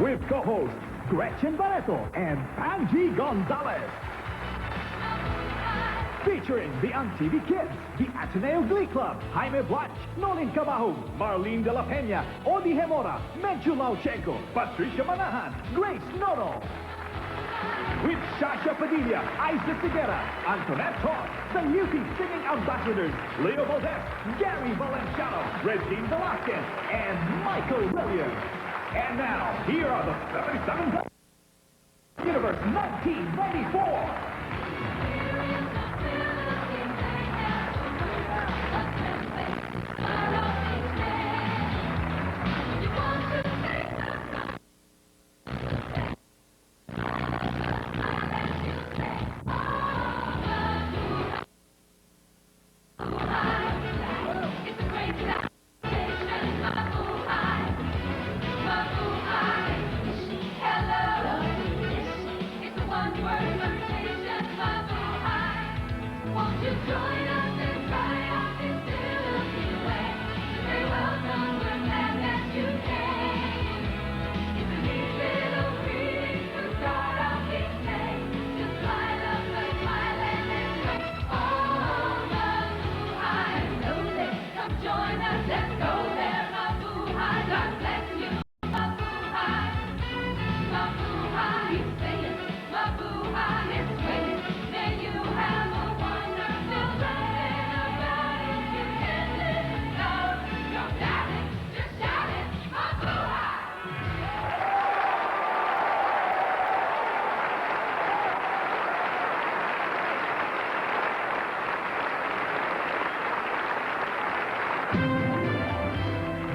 with co-hosts Gretchen Barreto and Angie Gonzalez. Featuring the UnTV Kids, the Ateneo Glee Club, Jaime Blatch, Nolin Cabahug, Marlene de la Peña, Odi Hemora, Menchu Lauchenko, Patricia Manahan, Grace Nono. With Shasha Padilla, Isaac Figuera, Antoinette Todd, the Newsy Singing Ambassadors, Leo Valdez, Gary Valenciano, Regine Velasquez, and Michael Williams. And now, here are the 77 Universe 1994.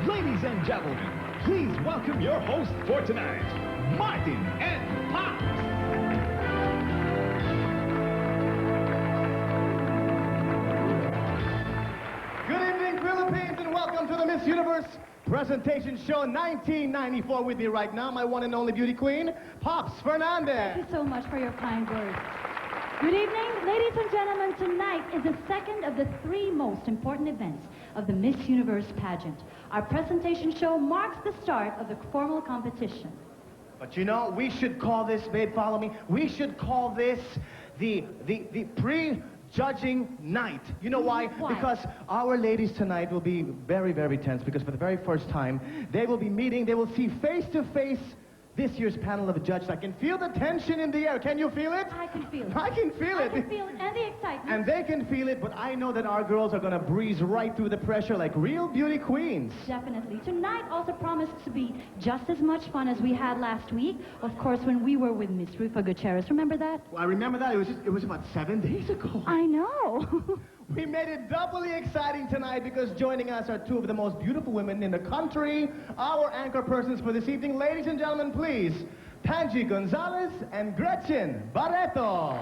Ladies and gentlemen, please welcome your host for tonight, Martin and Pops. Good evening, Philippines, and welcome to the Miss Universe Presentation Show 1994. With me right now, my one and only beauty queen, Pops Fernandez. Thank you so much for your kind words. Good evening, ladies and gentlemen. Tonight is the second of the three most important events of the Miss Universe pageant. Our presentation show marks the start of the formal competition. But you know, we should call this, babe, follow me, we should call this the pre-judging night. You know why? Why? Because our ladies tonight will be very, very tense, because for the very first time, they will be meeting, they will see face-to-face this year's panel of judges. I can feel the tension in the air. Can you feel it? I can feel it. I can feel it. I can feel it, and the excitement. And they can feel it, but I know that our girls are going to breeze right through the pressure like real beauty queens. Definitely. Tonight also promised to be just as much fun as we had last week. Of course, when we were with Miss Rufa Gutierrez. Remember that? Well, I remember that. It was about 7 days ago. I know. We made it doubly exciting tonight because joining us are two of the most beautiful women in the country. Our anchor persons for this evening, ladies and gentlemen, please, Angie Gonzalez and Gretchen Barreto.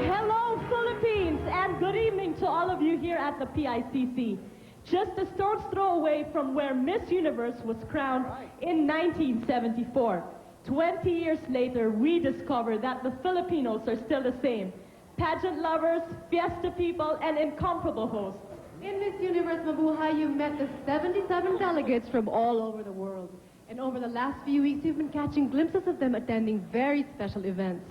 Hello, Philippines, and good evening to all of you here at the PICC. Just a stone's throw away from where Miss Universe was crowned in 1974. 20 years later, we discovered that the Filipinos are still the same. Pageant lovers, fiesta people, and incomparable hosts. In Miss Universe Mabuhay, you met the 77 delegates from all over the world. And over the last few weeks, you've been catching glimpses of them attending very special events.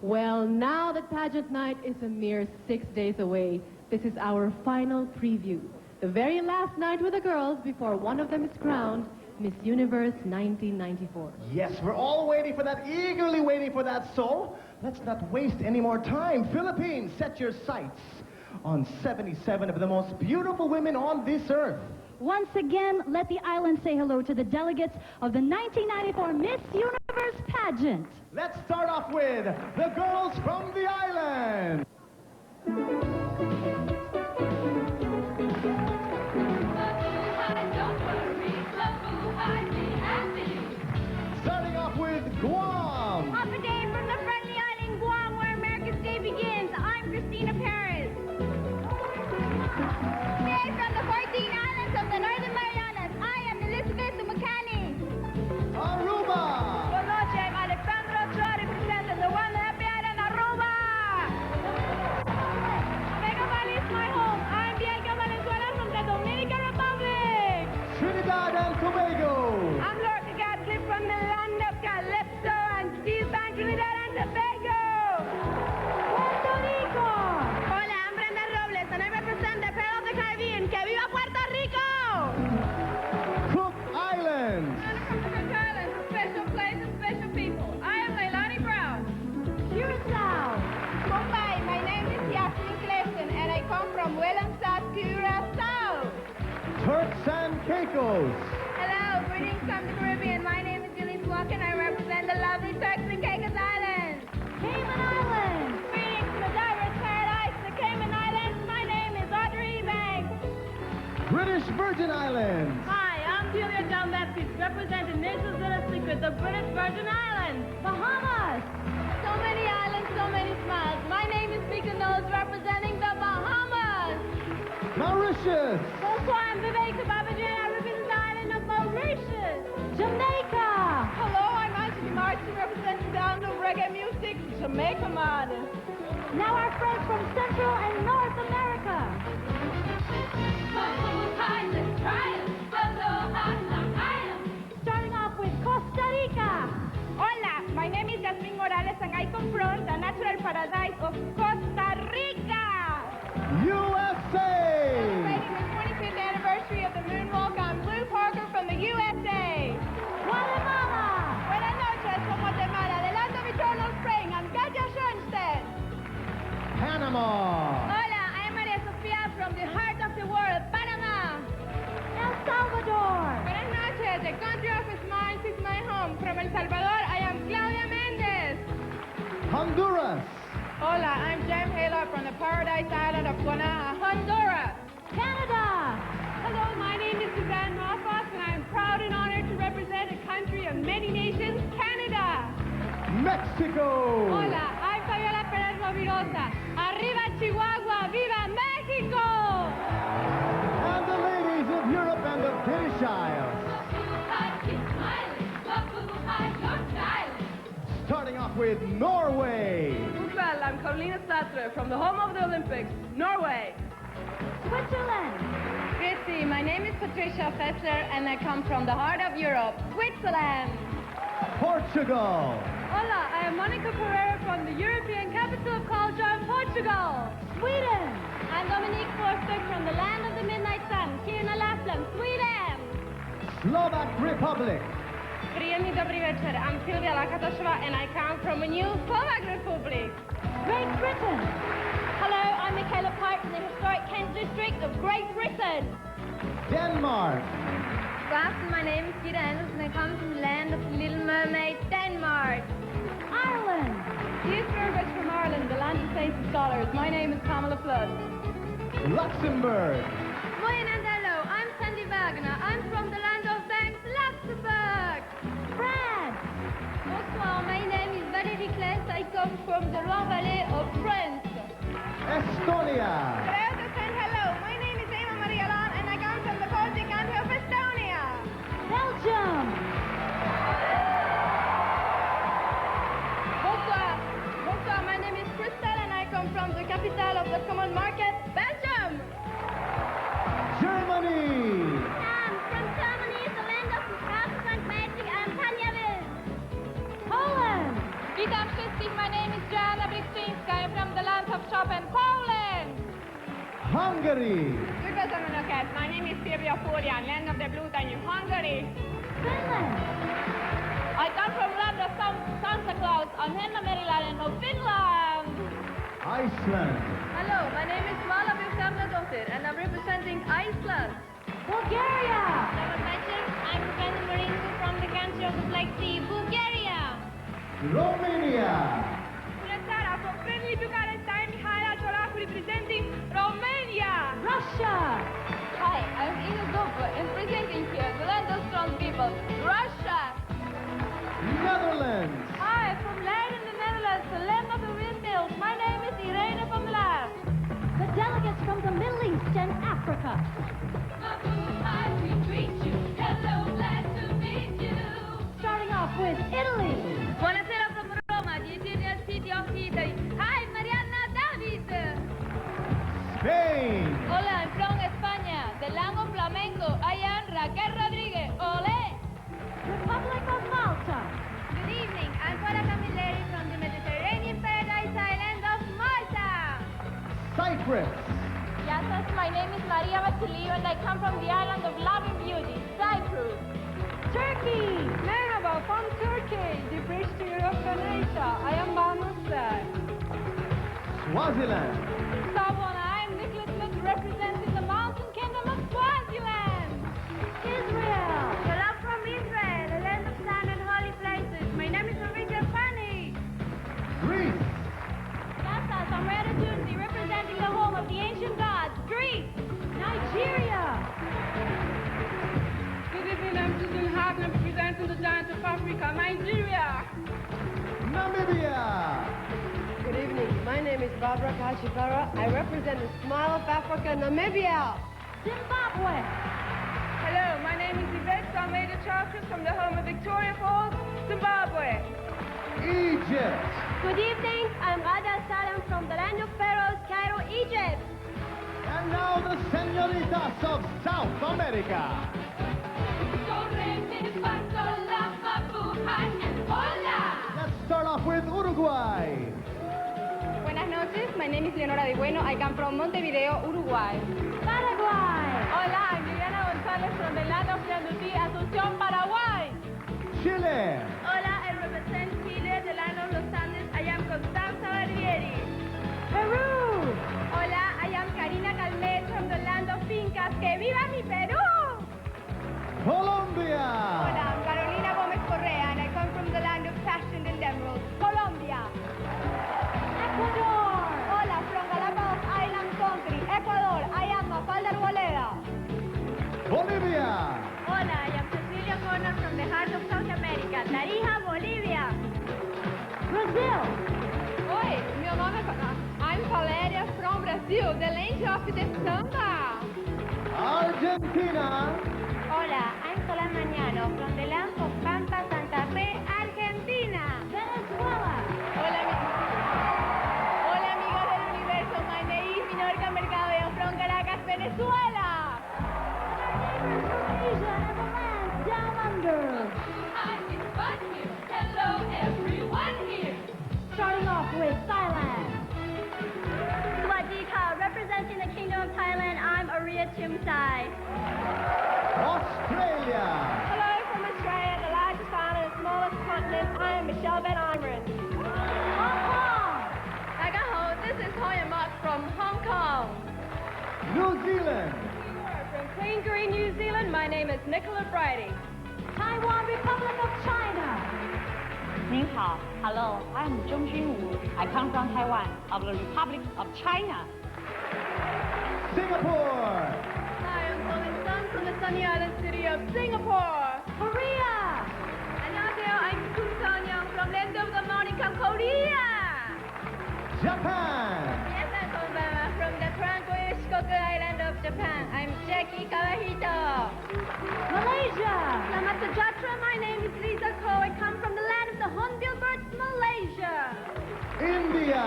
Well, now that pageant night is a mere 6 days away, this is our final preview. The very last night with the girls before one of them is crowned Miss Universe 1994. Yes, we're all waiting for that, eagerly waiting for that. So, let's not waste any more time. Philippines, set your sights on 77 of the most beautiful women on this earth. Once again, let the island say hello to the delegates of the 1994 Miss Universe pageant. Let's start off with the girls from the island. Starting off with Guam. Papa Day from the friendly island Guam, where America's Day begins. I'm Christina Perez. Today from the 14 islands of the Northern Marianas, I am Elizabeth Umacani. Aruba. Buenos noches, I'm Alejandro Ochoa, representing Barbados. Hello, greetings from the Caribbean. My name is Elise Walker and I represent the lovely Turks and Caicos Islands. Cayman Islands. Greetings from the diverse paradise, the Cayman Islands. My name is Audrey Banks. British Virgin Islands. Hi, I'm Julia John Baptiste, representing Nations in a Secret, the British Virgin Islands. Bahamas. So many islands, so many smiles. My name is Mika Knowles, representing the Bahamas. Mauritius. Bonsoir, I'm Viveka Babaji, and I represent the island of Mauritius. Jamaica. Hello, I'm Anthony Martin, representing the sound of reggae music, Jamaica man. Now our friends from Central and North America. Starting off with Costa Rica. Hola, my name is Jasmine Morales, and I come from the natural paradise of Costa Rica. USA. Celebrating the 25th anniversary of the moonwalk, I'm Blue Parker from the USA. Guatemala. Buenas noches from Guatemala. The land of eternal spring. I'm Katia Schoenstein. Panama. Hola, I'm Maria Sofia from the heart of the world, Panama. El Salvador. Buenas noches. The country of smiles is my home. From El Salvador, I am Claudia Mendez. Honduras. Hola, I'm Jem Hela from the paradise island of Guanaja, Honduras. Canada. Hello, my name is Suzanne Moffat, and I'm proud and honored to represent a country of many nations, Canada. Mexico. Hola, I'm Fabiola Perez Rovirosa. Arriba Chihuahua, viva Mexico! And the ladies of Europe and the British Isles. Starting off with Norway. Well, I'm Carolina Satre from the home of the Olympics, Norway. Switzerland. Grüezi, my name is Patricia Fessler, and I come from the heart of Europe, Switzerland. Portugal. Hola, I am Monica Pereira from the European capital of culture, Portugal. Sweden. I'm Dominique Forsberg from the land of the midnight sun, Kiruna Lapland, Sweden. Slovak Republic. Príjemný dobrý večer, I'm Silvia Lakatošova, and I come from a new Slovak Republic. Great Britain. Hello, I'm Michaela Pike from the historic Kent district of Great Britain. Denmark. Good afternoon, my name is Gita Anderson, and I come from the land of the Little Mermaid, Denmark. Ireland. Here's Burgers from Ireland, the land of saints and scholars. My name is Pamela Flood. Luxembourg. Buenas, hello, I'm Sandy Wagner. I'm from the land of thanks, Luxembourg. France. Bonsoir, my name is Valérie Kless. I come from the Rhine Valley of France. Estonia. Hello, my name is Emma Maria Lan, and I come from the Baltic country of Estonia. Belgium. Bonsoir, my name is Crystal, and I come from the capital of the Common Market, Belgium. Germany. From Germany, the land of the Strasbourg magic, I'm Tanya Will. Poland. Witam wszystkich, my name is Joanna Brystyńska. I'm from the land of Chopin, Poland. Hungary. Üdvözlöm Önöket, my name is Silvia Furian, land of the Blue Danube, Hungary. Finland. I come from land of Santa Claus, on Henna Meriland of Finland. Iceland. Hello, my name is Vala Vilkamnadottir, and I'm representing Iceland. Bulgaria. I'm representing Marine from the country of the Black Sea, Bulgaria. Romania. Bună from friendly Bucharest, I'm Mihaela Ciolacu, representing Romania. Russia. Hi, I'm Ina Dopa, and presenting here the land of strong people, Russia. Netherlands. Hi, from Leiden in the Netherlands, the land of the windmills. My name is Irene van der Laar. The delegates from the Middle East and Africa. Starting off with Italy. Buonasera from Roma, the Italian city of Italy. Hi, Mariana David. Spain. Hola, I'm from España, the land of flamenco. I am Raquel Rodriguez. Ole! Republic of Malta. Good evening, I'm Cora Camilleri from the Mediterranean paradise island of Malta. Cyprus. Yes, my name is Maria Vassiliou, and I come from the island of love and beauty, Cyprus. Turkey. Merhaba, from Turkey, the bridge to Europe and Asia. I am Banu Sir. Swaziland. Savona, I am Nicholas Smith, representing the mountain kingdom of Swaziland. Israel. name is Barbara Kachibara. I represent the Smile of Africa, Namibia. Zimbabwe. Hello, my name is Yvette Almeida Charkis from the home of Victoria Falls, Zimbabwe. Egypt. Good evening, I'm Ada Salam from the land of Pharaohs, Cairo, Egypt. And now the senoritas of South America. Let's start off with Uruguay. Buenas noches, my name is Leonora de Bueno. I come from Montevideo, Uruguay. Paraguay. Hola, I'm Liliana González from the land of Yanduti, Asunción, Paraguay. Chile. Hola, I represent Chile, the land of Los Andes. I am Constanza Barbieri. Peru. Hola, I am Karina Calmet from the land of Fincas. ¡Que viva mi Perú! Colombia. Hola, I'm Carolina Gomez Correa, and I come from the land of fashion and emeralds, Colombia. Ecuador. Hola, from Galapagos Island Country, Ecuador. I am Mafalda Arboleda. Bolivia. Hola, I am Cecilia Connor from the heart of South America, Tarija, Bolivia. Brazil. Oi, meu nome é... I'm Valéria from Brazil, the land of the samba. Argentina. Hola, I'm Sola Mañano from the land of Pampa, Santa Fe, Argentina. Venezuela. Hola amigos del universo, my name is Minorca Mercadeo from Caracas, Venezuela. Asia and the land down under. Hello everyone here. Starting off with Thailand. Swadika, representing the Kingdom of Thailand, I'm Aria Chumsai. Australia. Hello from Australia, the largest island and smallest continent. I am Michelle Van Imeren. Hong Kong. Nagaho, this is Hoya Mok from Hong Kong. New Zealand. From Queen Green, New Zealand, my name is Nicola Bridie. Taiwan, Republic of China. 您好 ，Hello, I'm Zhong Junwu. I come from Taiwan, of the Republic of China. Singapore. Hi, I'm Colin Sun from the sunny island city of Singapore. Korea. 안녕하세요, I'm Kun Son-young from land of the morning from Korea. Japan. Yes, I'm Konbanwa from the tranquil Shikoku island of Japan. I'm Jackie Kawahito. Malaysia. Selamat sejahtera, my name is Lisa Ko. I come from the land of the Hornbill birds, Malaysia. India.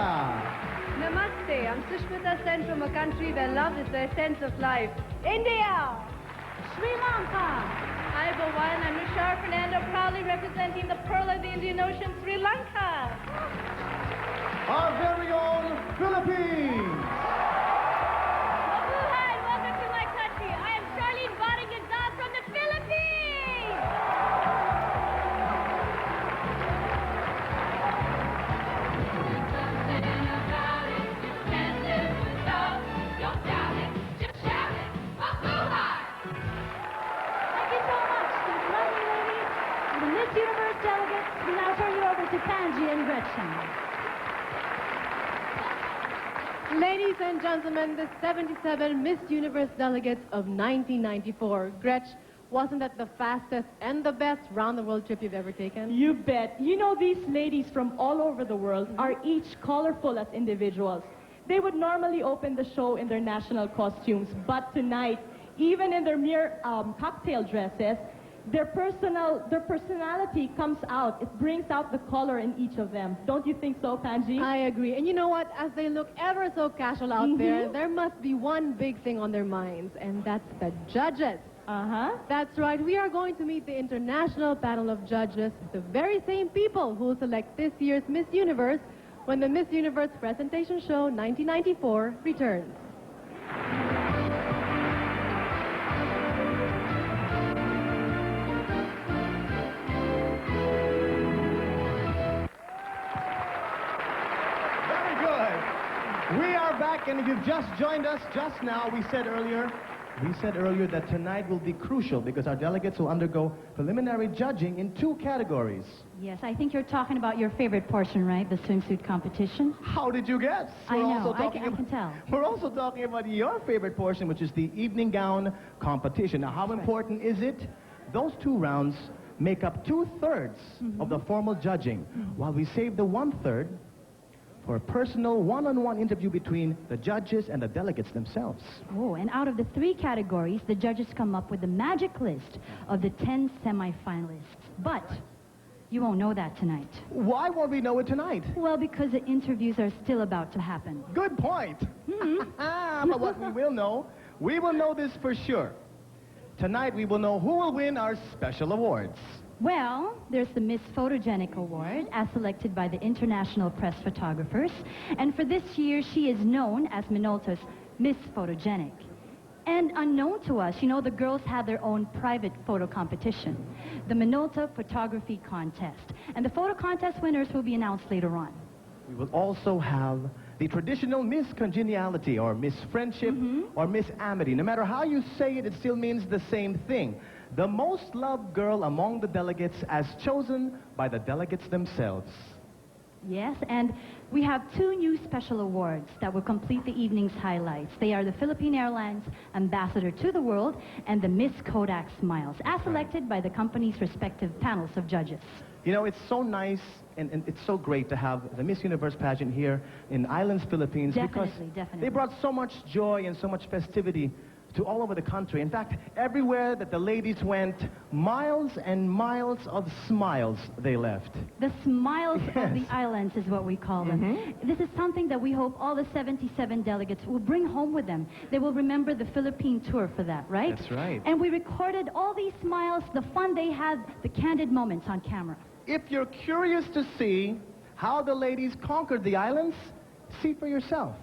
Namaste, I'm Sushmita Sen from a country where love is the essence of life. India. Sri Lanka. Hi, Bhawan. I'm Nushar Fernando, proudly representing the pearl of the Indian Ocean, Sri Lanka. Our very own Philippines. Mabuhay! Welcome to my country. I am Charlene Barigazal from the Philippines. Thank you so much, these lovely ladies. And the Miss Universe delegates, we now turn you over to Panji and Gretchen. Ladies and gentlemen, the 77 Miss Universe delegates of 1994. Gretch, wasn't that the fastest and the best round-the-world trip you've ever taken? You bet. You know, these ladies from all over the world are each colorful as individuals. They would normally open the show in their national costumes, but tonight, even in their mere cocktail dresses, their personality comes out. It brings out the color in each of them. Don't you think so, Panji? I agree. And you know what? As they look ever so casual out there must be one big thing on their minds, and that's the judges. Uh-huh. That's right. We are going to meet the international panel of judges, the very same people who will select this year's Miss Universe when the Miss Universe presentation show 1994 returns. Very good. We are back, and if you've just joined us just now, we said earlier that tonight will be crucial because our delegates will undergo preliminary judging in 2 categories. Yes, I think you're talking about your favorite portion, right? The swimsuit competition. How did you guess? I We're know, also I talking can tell. We're also talking about your favorite portion, which is the evening gown competition. Now, how important is it? Those 2 rounds make up 2/3 of the formal judging, while we save the 1/3 for a personal one-on-one interview between the judges and the delegates themselves. Oh, and out of the 3 categories, the judges come up with the magic list of the 10 semifinalists. But you won't know that tonight. Why won't we know it tonight? Well, because the interviews are still about to happen. Good point. But what we will know this for sure. Tonight we will know who will win our special awards. Well, there's the Miss Photogenic Award, as selected by the International Press Photographers. And for this year, she is known as Minolta's Miss Photogenic. And unknown to us, you know, the girls have their own private photo competition, the Minolta Photography Contest. And the photo contest winners will be announced later on. We will also have the traditional Miss Congeniality, or Miss Friendship, or Miss Amity. No matter how you say it, it still means the same thing. The most loved girl among the delegates as chosen by the delegates themselves. Yes, and we have 2 new special awards that will complete the evening's highlights. They are the Philippine Airlines Ambassador to the World and the Miss Kodak Smiles, as selected by the company's respective panels of judges. You know, it's so nice and it's so great to have the Miss Universe pageant here in Islands, Philippines. Definitely. They brought so much joy and so much festivity to all over the country. In fact, everywhere that the ladies went, miles and miles of smiles they left. The smiles of the islands is what we call them. This is something that we hope all the 77 delegates will bring home with them. They will remember the Philippine tour for that, right? That's right. And we recorded all these smiles, the fun they had, the candid moments on camera. If you're curious to see how the ladies conquered the islands, see for yourself.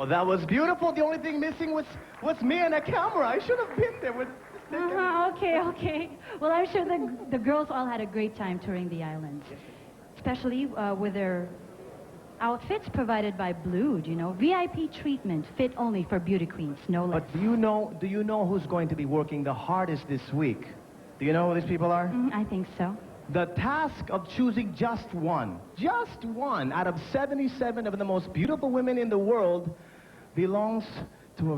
Well, that was beautiful. The only thing missing was me and a camera. I should have been there with... Okay. Well, I'm sure the girls all had a great time touring the islands, especially with their outfits provided by Blued, you know. VIP treatment fit only for beauty queens, no less. But do you know who's going to be working the hardest this week? Do you know who these people are? I think so. The task of choosing just one out of 77 of the most beautiful women in the world belongs to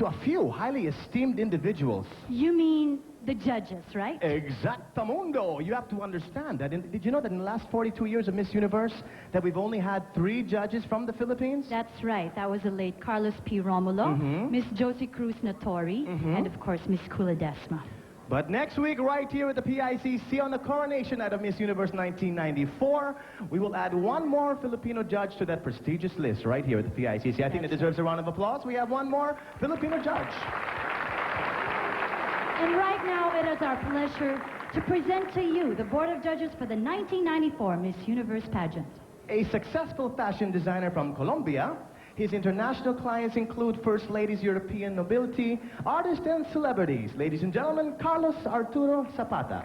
a few highly esteemed individuals. You mean the judges, right? Exactamundo. You have to understand that. Did you know that in the last 42 years of Miss Universe that we've only had 3 judges from the Philippines? That's right. That was the late Carlos P. Romulo, Miss Josie Cruz Natori, and of course Miss Culadesma. But next week, right here at the PICC on the coronation night of Miss Universe 1994, we will add one more Filipino judge to that prestigious list right here at the PICC. I think it deserves a round of applause. We have one more Filipino judge. And right now, it is our pleasure to present to you the Board of Judges for the 1994 Miss Universe pageant. A successful fashion designer from Colombia. His international clients include First Ladies, European nobility, artists, and celebrities. Ladies and gentlemen, Carlos Arturo Zapata.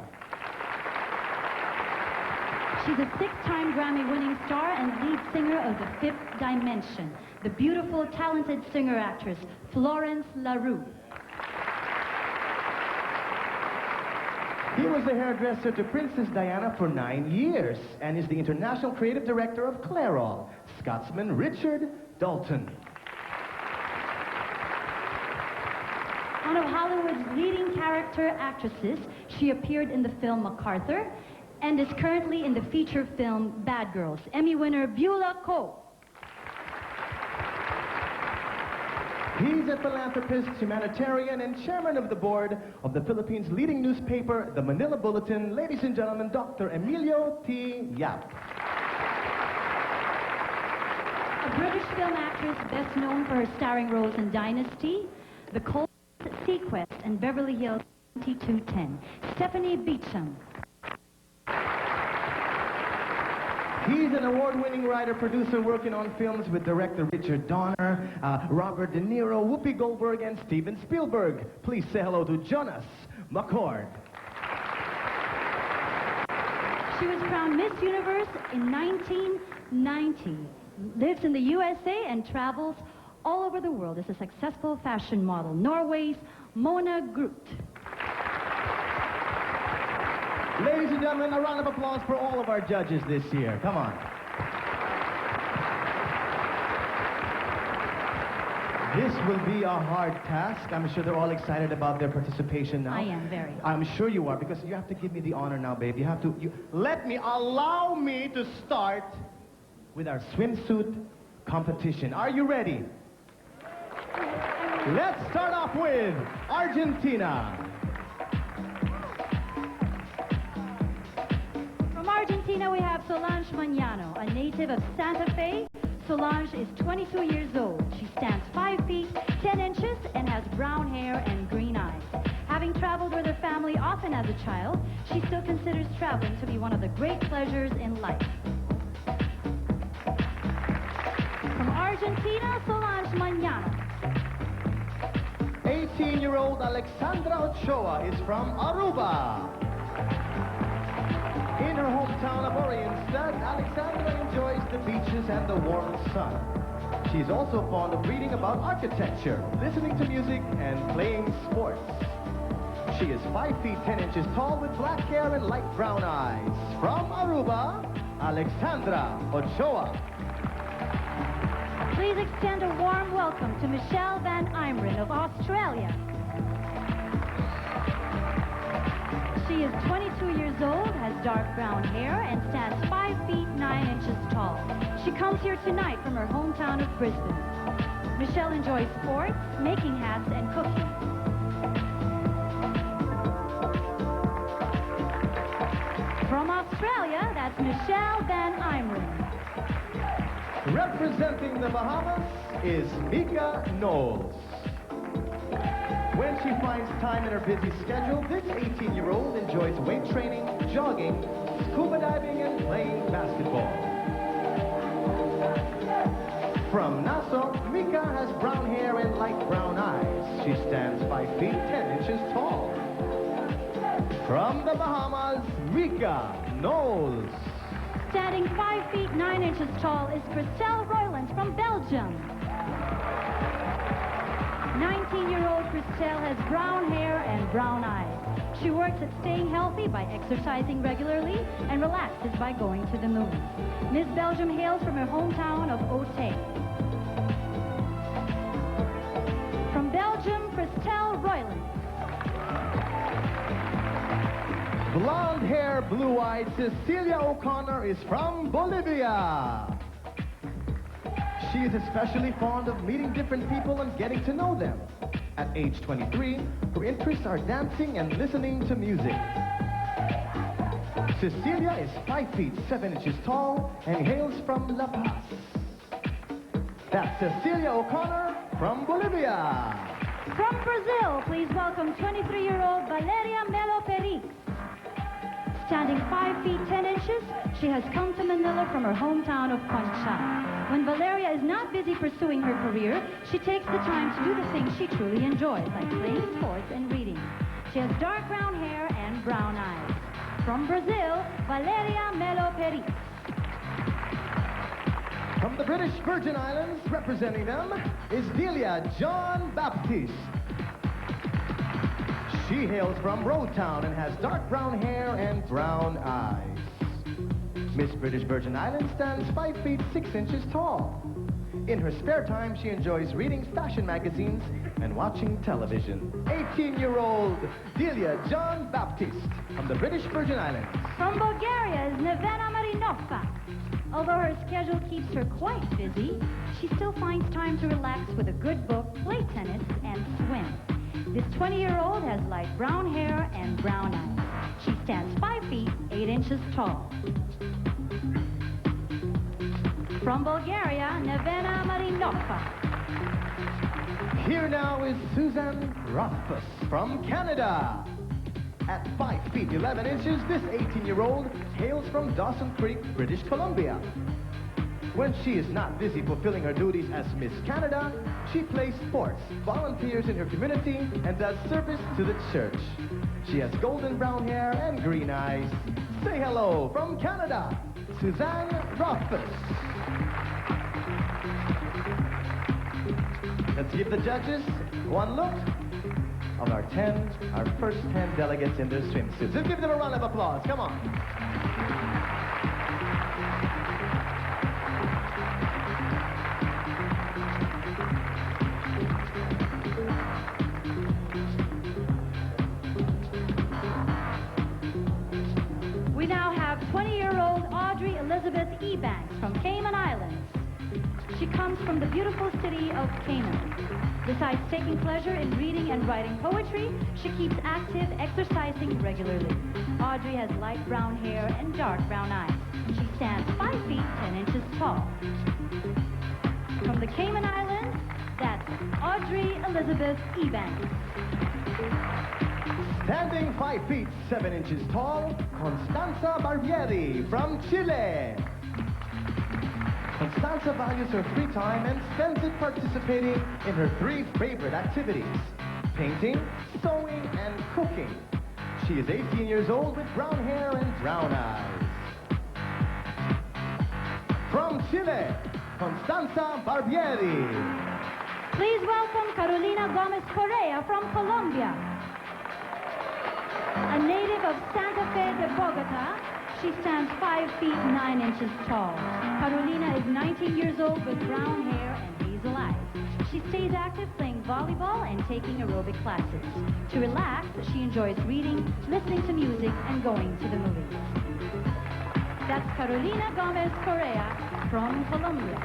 She's a 6-time Grammy-winning star and lead singer of The Fifth Dimension, the beautiful, talented singer-actress, Florence LaRue. He was the hairdresser to Princess Diana for 9 years and is the international creative director of Clairol, Scotsman Richard Dalton. One of Hollywood's leading character actresses, she appeared in the film MacArthur and is currently in the feature film Bad Girls. Emmy winner Beulah Ko. He's a philanthropist, humanitarian, and chairman of the board of the Philippines' leading newspaper, the Manila Bulletin. Ladies and gentlemen, Dr. Emilio T. Yap. A British film actress best known for her starring roles in Dynasty, The Cold Sequest, and Beverly Hills 2210. Stephanie Beacham. He's an award-winning writer-producer working on films with director Richard Donner, Robert De Niro, Whoopi Goldberg, and Steven Spielberg. Please say hello to Jonas McCord. She was crowned Miss Universe in 1990. Lives in the USA and travels all over the world as a successful fashion model. Norway's Mona Groot. Ladies and gentlemen, a round of applause for all of our judges this year. Come on. This will be a hard task. I'm sure they're all excited about their participation now. I am very. I'm sure you are, because you have to give me the honor now, babe. You have to... allow me to start with our swimsuit competition. Are you ready? Let's start off with Argentina. From Argentina, we have Solange Mañano, a native of Santa Fe. Solange is 22 years old. She stands 5 feet, 10 inches, and has brown hair and green eyes. Having traveled with her family often as a child, she still considers traveling to be one of the great pleasures in life. From Argentina, Solange Mañano. 18-year-old Alexandra Ochoa is from Aruba. In her hometown of Orienstad, Alexandra enjoys the beaches and the warm sun. She is also fond of reading about architecture, listening to music, and playing sports. She is 5 feet 10 inches tall with black hair and light brown eyes. From Aruba, Alexandra Ochoa. Please extend a warm welcome to Michelle Van Imeren of Australia. She is 22 years old, has dark brown hair, and stands 5 feet 9 inches tall. She comes here tonight from her hometown of Brisbane. Michelle enjoys sports, making hats, and cooking. From Australia, that's Michelle Van Imeren. Representing the Bahamas is Mika Knowles. When she finds time in her busy schedule, this 18-year-old enjoys weight training, jogging, scuba diving, and playing basketball. From Nassau, Mika has brown hair and light brown eyes. She stands 5 feet 10 inches tall. From the Bahamas, Mika Knowles. Standing 5 feet 9 inches tall is Christelle Royland from Belgium. 19-year-old Christelle has brown hair and brown eyes. She works at staying healthy by exercising regularly and relaxes by going to the movies. Miss Belgium hails from her hometown of Auteuil. From Belgium, Christelle Royland. Blonde hair, blue-eyed Cecilia O'Connor is from Bolivia. She is especially fond of meeting different people and getting to know them. At age 23, her interests are dancing and listening to music. Cecilia is 5 feet 7 inches tall and hails from La Paz. That's Cecilia O'Connor from Bolivia. From Brazil, please welcome 23-year-old Valeria Melo Perix. Standing 5 feet 10 inches, she has come to Manila from her hometown of Concha. When Valeria is not busy pursuing her career, she takes the time to do the things she truly enjoys, like playing sports and reading. She has dark brown hair and brown eyes. From Brazil, Valeria Melo Perix. From the British Virgin Islands, representing them, is Delia John Baptiste. She hails from Roadtown and has dark brown hair and brown eyes. Miss British Virgin Islands stands 5 feet 6 inches tall. In her spare time, she enjoys reading fashion magazines and watching television. 18-year-old Delia John Baptiste from the British Virgin Islands. From Bulgaria is Nevena Marinova. Although her schedule keeps her quite busy, she still finds time to relax with a good book, play tennis, and swim. This 20-year-old has light brown hair and brown eyes. She stands 5 feet 8 inches tall. From Bulgaria, Nevena Marinova. Here now is Susan Rothfuss from Canada. At 5 feet 11 inches, this 18-year-old hails from Dawson Creek, British Columbia. When she is not busy fulfilling her duties as Miss Canada, she plays sports, volunteers in her community, and does service to the church. She has golden brown hair and green eyes. Say hello from Canada, Suzanne Rothfuss. Let's give the judges one look of our first 10 delegates in their swimsuits. Let's give them a round of applause. Come on. We now have 20-year-old Audrey Elizabeth Ebanks from Cayman Islands. She comes from the beautiful city of Cayman. Besides taking pleasure in reading and writing poetry, she keeps active, exercising regularly. Audrey has light brown hair and dark brown eyes. She stands 5 feet 10 inches tall. From the Cayman Islands, that's Audrey Elizabeth Ebanks. Standing 5 feet 7 inches tall, Constanza Barbieri from Chile. Constanza values her free time and spends it participating in her 3 favorite activities: painting, sewing, and cooking. She is 18 years old with brown hair and brown eyes. From Chile, Constanza Barbieri. Please welcome Carolina Gomez Correa from Colombia. A native of Santa Fe de Bogota, she stands 5 feet 9 inches tall. Carolina is 19 years old with brown hair and hazel eyes. She stays active playing volleyball and taking aerobic classes. To relax, she enjoys reading, listening to music, and going to the movies. That's Carolina Gomez Correa from Colombia.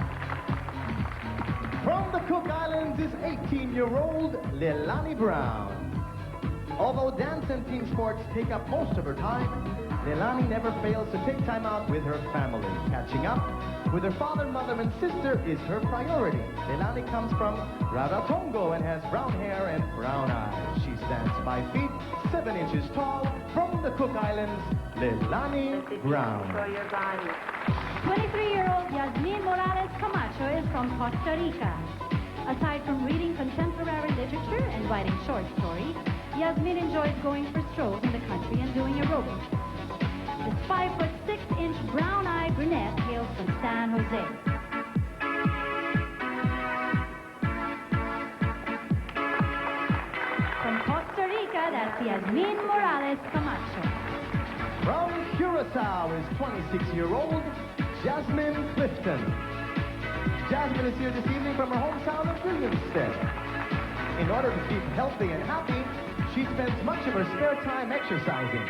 From the Cook Islands is 18-year-old Leilani Brown. Although dance and team sports take up most of her time, Leilani never fails to take time out with her family. Catching up with her father, mother, and sister is her priority. Leilani comes from Rarotongo and has brown hair and brown eyes. She stands 5 feet 7 inches tall. From the Cook Islands, Leilani Brown. 23-year-old Yasmin Morales Camacho is from Costa Rica. Aside from reading contemporary literature and writing short stories, Yasmin enjoys going for strolls in the country and doing aerobics. This 5'6" brown-eyed brunette hails from San Jose. From Costa Rica, that's Yasmin Morales Camacho. From Curacao is 26-year-old Jasmine Clifton. Jasmine is here this evening from her hometown of Williamston. In order to keep healthy and happy, she spends much of her spare time exercising.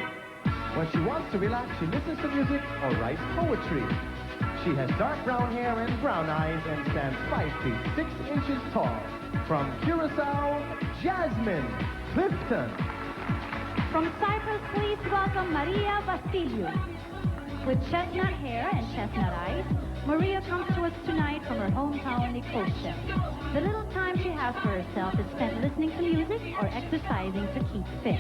When she wants to relax, she listens to music or writes poetry. She has dark brown hair and brown eyes and stands 5 feet 6 inches tall. From Curacao, Jasmine Clifton. From Cyprus, please welcome Maria Vasiliou. With chestnut hair and chestnut eyes, Maria comes to us tonight from her hometown, Nicosia. The little time she has for herself is spent listening to music or exercising to keep fit.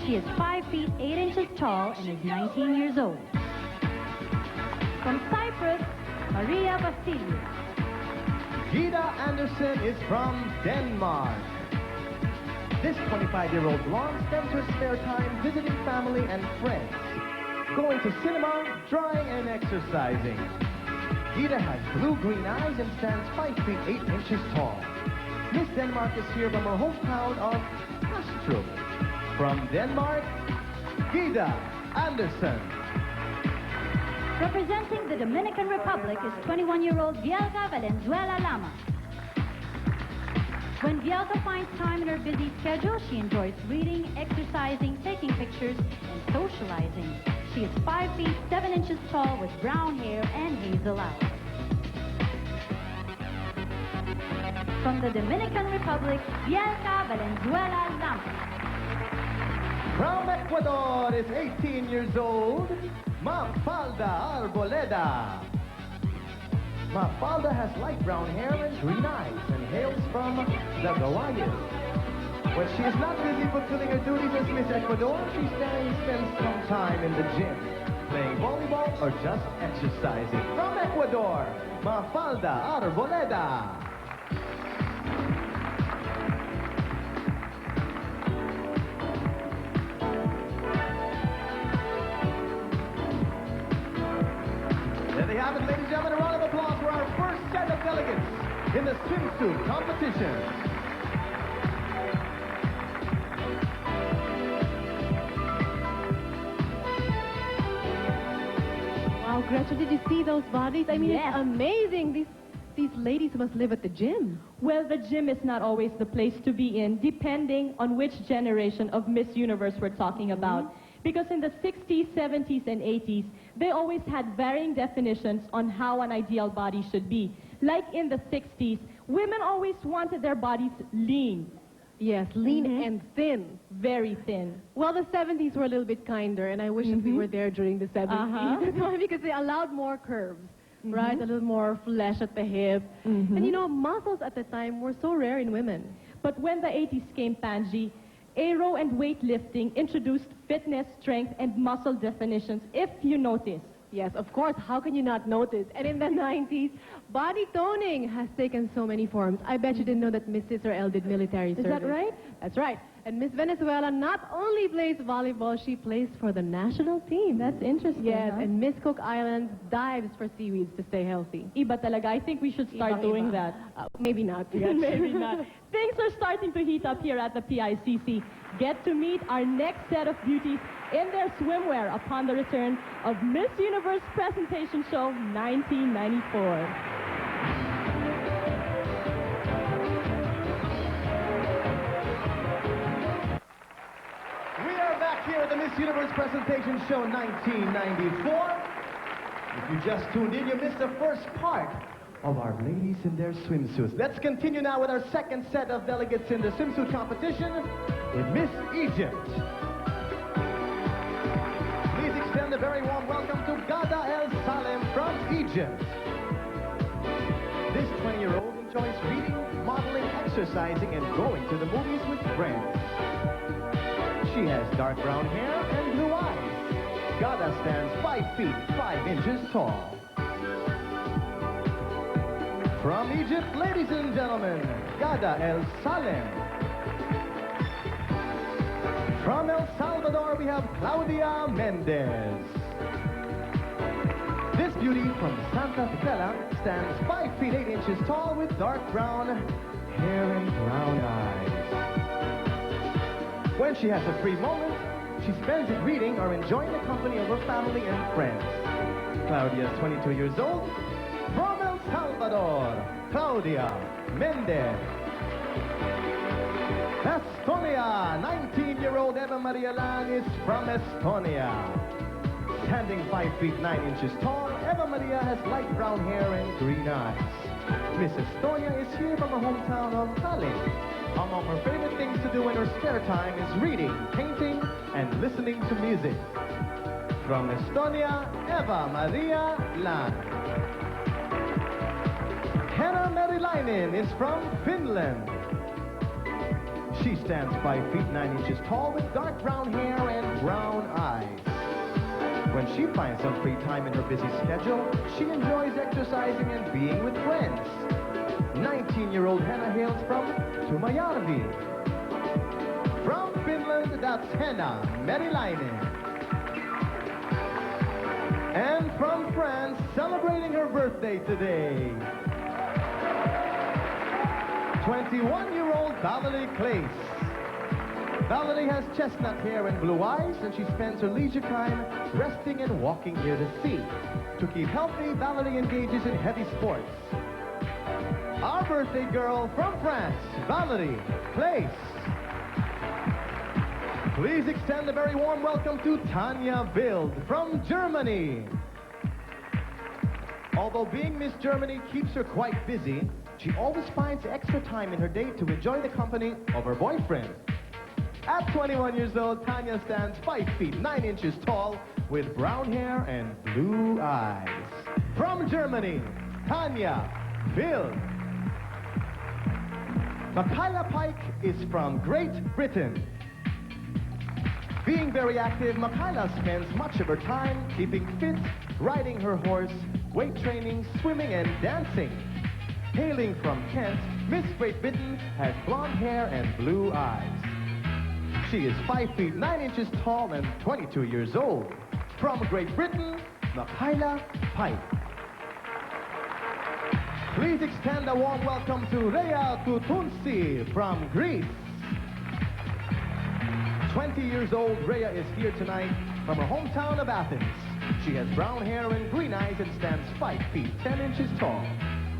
She is 5 feet 8 inches tall and is 19 years old. From Cyprus, Maria Vasiliou. Gita Anderson is from Denmark. This 25-year-old blonde spends her spare time visiting family and friends, going to cinema, drawing, and exercising. Gita has blue-green eyes and stands 5 feet 8 inches tall. Miss Denmark is here from her hometown of Kastrup. From Denmark, Gita Anderson. Representing the Dominican Republic is 21-year-old Bielka Valenzuela Lama. When Bielka finds time in her busy schedule, she enjoys reading, exercising, taking pictures, and socializing. She is 5 feet 7 inches tall with brown hair and hazel eyes. From the Dominican Republic, Bielka Valenzuela Lama. From Ecuador is 18 years old, Mafalda Arboleda. Mafalda has light brown hair and green eyes and hails from the Guayas. When she is not busy fulfilling her duties as Miss Ecuador, she spends some time in the gym, playing volleyball or just exercising. From Ecuador, Mafalda Arboleda. There they have it, ladies and gentlemen. A round of applause for our first set of delegates in the swimsuit competition. Wow, Gretchen, did you see those bodies? I mean, Yes. it's amazing. These ladies must live at the gym. Well, the gym is not always the place to be in, depending on which generation of Miss Universe we're talking about. Because in the 60s, 70s, and 80s, they always had varying definitions on how an ideal body should be. Like in the 60s, women always wanted their bodies lean, Yes, lean and thin. very thin. Well, the 70s were a little bit kinder, and I wish that we were there during the 70s. Because they allowed more curves, right? A little more flesh at the hip. And you know, muscles at the time were so rare in women. But when the 80s came, Panji, aero and weightlifting introduced fitness, strength, and muscle definitions, if you notice. Yes, of course. How can you not notice? And in the 90s, body toning has taken so many forms. I bet you didn't know that Miss Israel did military service. Is that right? That's right. And Miss Venezuela not only plays volleyball, she plays for the national team. That's interesting. Yes, huh? and Miss Cook Islands dives for seaweeds to stay healthy. Iba talaga. I think we should start doing that. Maybe not. Maybe not. Things are starting to heat up here at the PICC. Get to meet our next set of beauties in their swimwear upon the return of Miss Universe Presentation Show 1994. We are back here at the Miss Universe Presentation Show 1994. If you just tuned in, you missed the first part of our ladies in their swimsuits. Let's continue now with our second set of delegates in the swimsuit competition with Miss Egypt. Please extend a very warm welcome to Gada El Salem from Egypt. This 20-year-old enjoys reading, modeling, exercising, and going to the movies with friends. She has dark brown hair and blue eyes. Gada stands 5 feet 5 inches tall. From Egypt, ladies and gentlemen, Gada El Salem. From El Salvador, we have Claudia Mendez. This beauty from Santa Tecla stands 5 feet 8 inches tall with dark brown hair and brown eyes. When she has a free moment, she spends it reading or enjoying the company of her family and friends. Claudia is 22 years old. From El Salvador, Claudia Mendez. Estonia, 19-year-old Eva Maria Lang is from Estonia. Standing 5 feet 9 inches tall, Eva Maria has light brown hair and green eyes. Miss Estonia is here from her hometown of Tallinn. Among her favorite things to do in her spare time is reading, painting, and listening to music. From Estonia, Eva Maria Lang. Henna Merilainen is from Finland. She stands 5 feet 9 inches tall with dark brown hair and brown eyes. When she finds some free time in her busy schedule, she enjoys exercising and being with friends. 19-year-old Henna hails from Tuomajärvi. From Finland, that's Henna Merilainen. And from France, celebrating her birthday today, 21-year-old Valerie Claes. Valerie has chestnut hair and blue eyes, and she spends her leisure time resting and walking near the sea. To keep healthy, Valerie engages in heavy sports. Our birthday girl from France, Valerie Claes. Please extend a very warm welcome to Tanya Wild from Germany. Although being Miss Germany keeps her quite busy, she always finds extra time in her day to enjoy the company of her boyfriend. At 21 years old, Tanya stands 5 feet 9 inches tall with brown hair and blue eyes. From Germany, Tanya Wild. Michaela Pike is from Great Britain. Being very active, Michaela spends much of her time keeping fit, riding her horse, weight training, swimming, and dancing. Hailing from Kent, Miss Great Britain has blonde hair and blue eyes. She is 5 feet 9 inches tall and 22 years old. From Great Britain, Michaela Pike. Please extend a warm welcome to Rhea Tutunsi from Greece. 20 years old, Rhea is here tonight from her hometown of Athens. She has brown hair and green eyes and stands 5 feet 10 inches tall.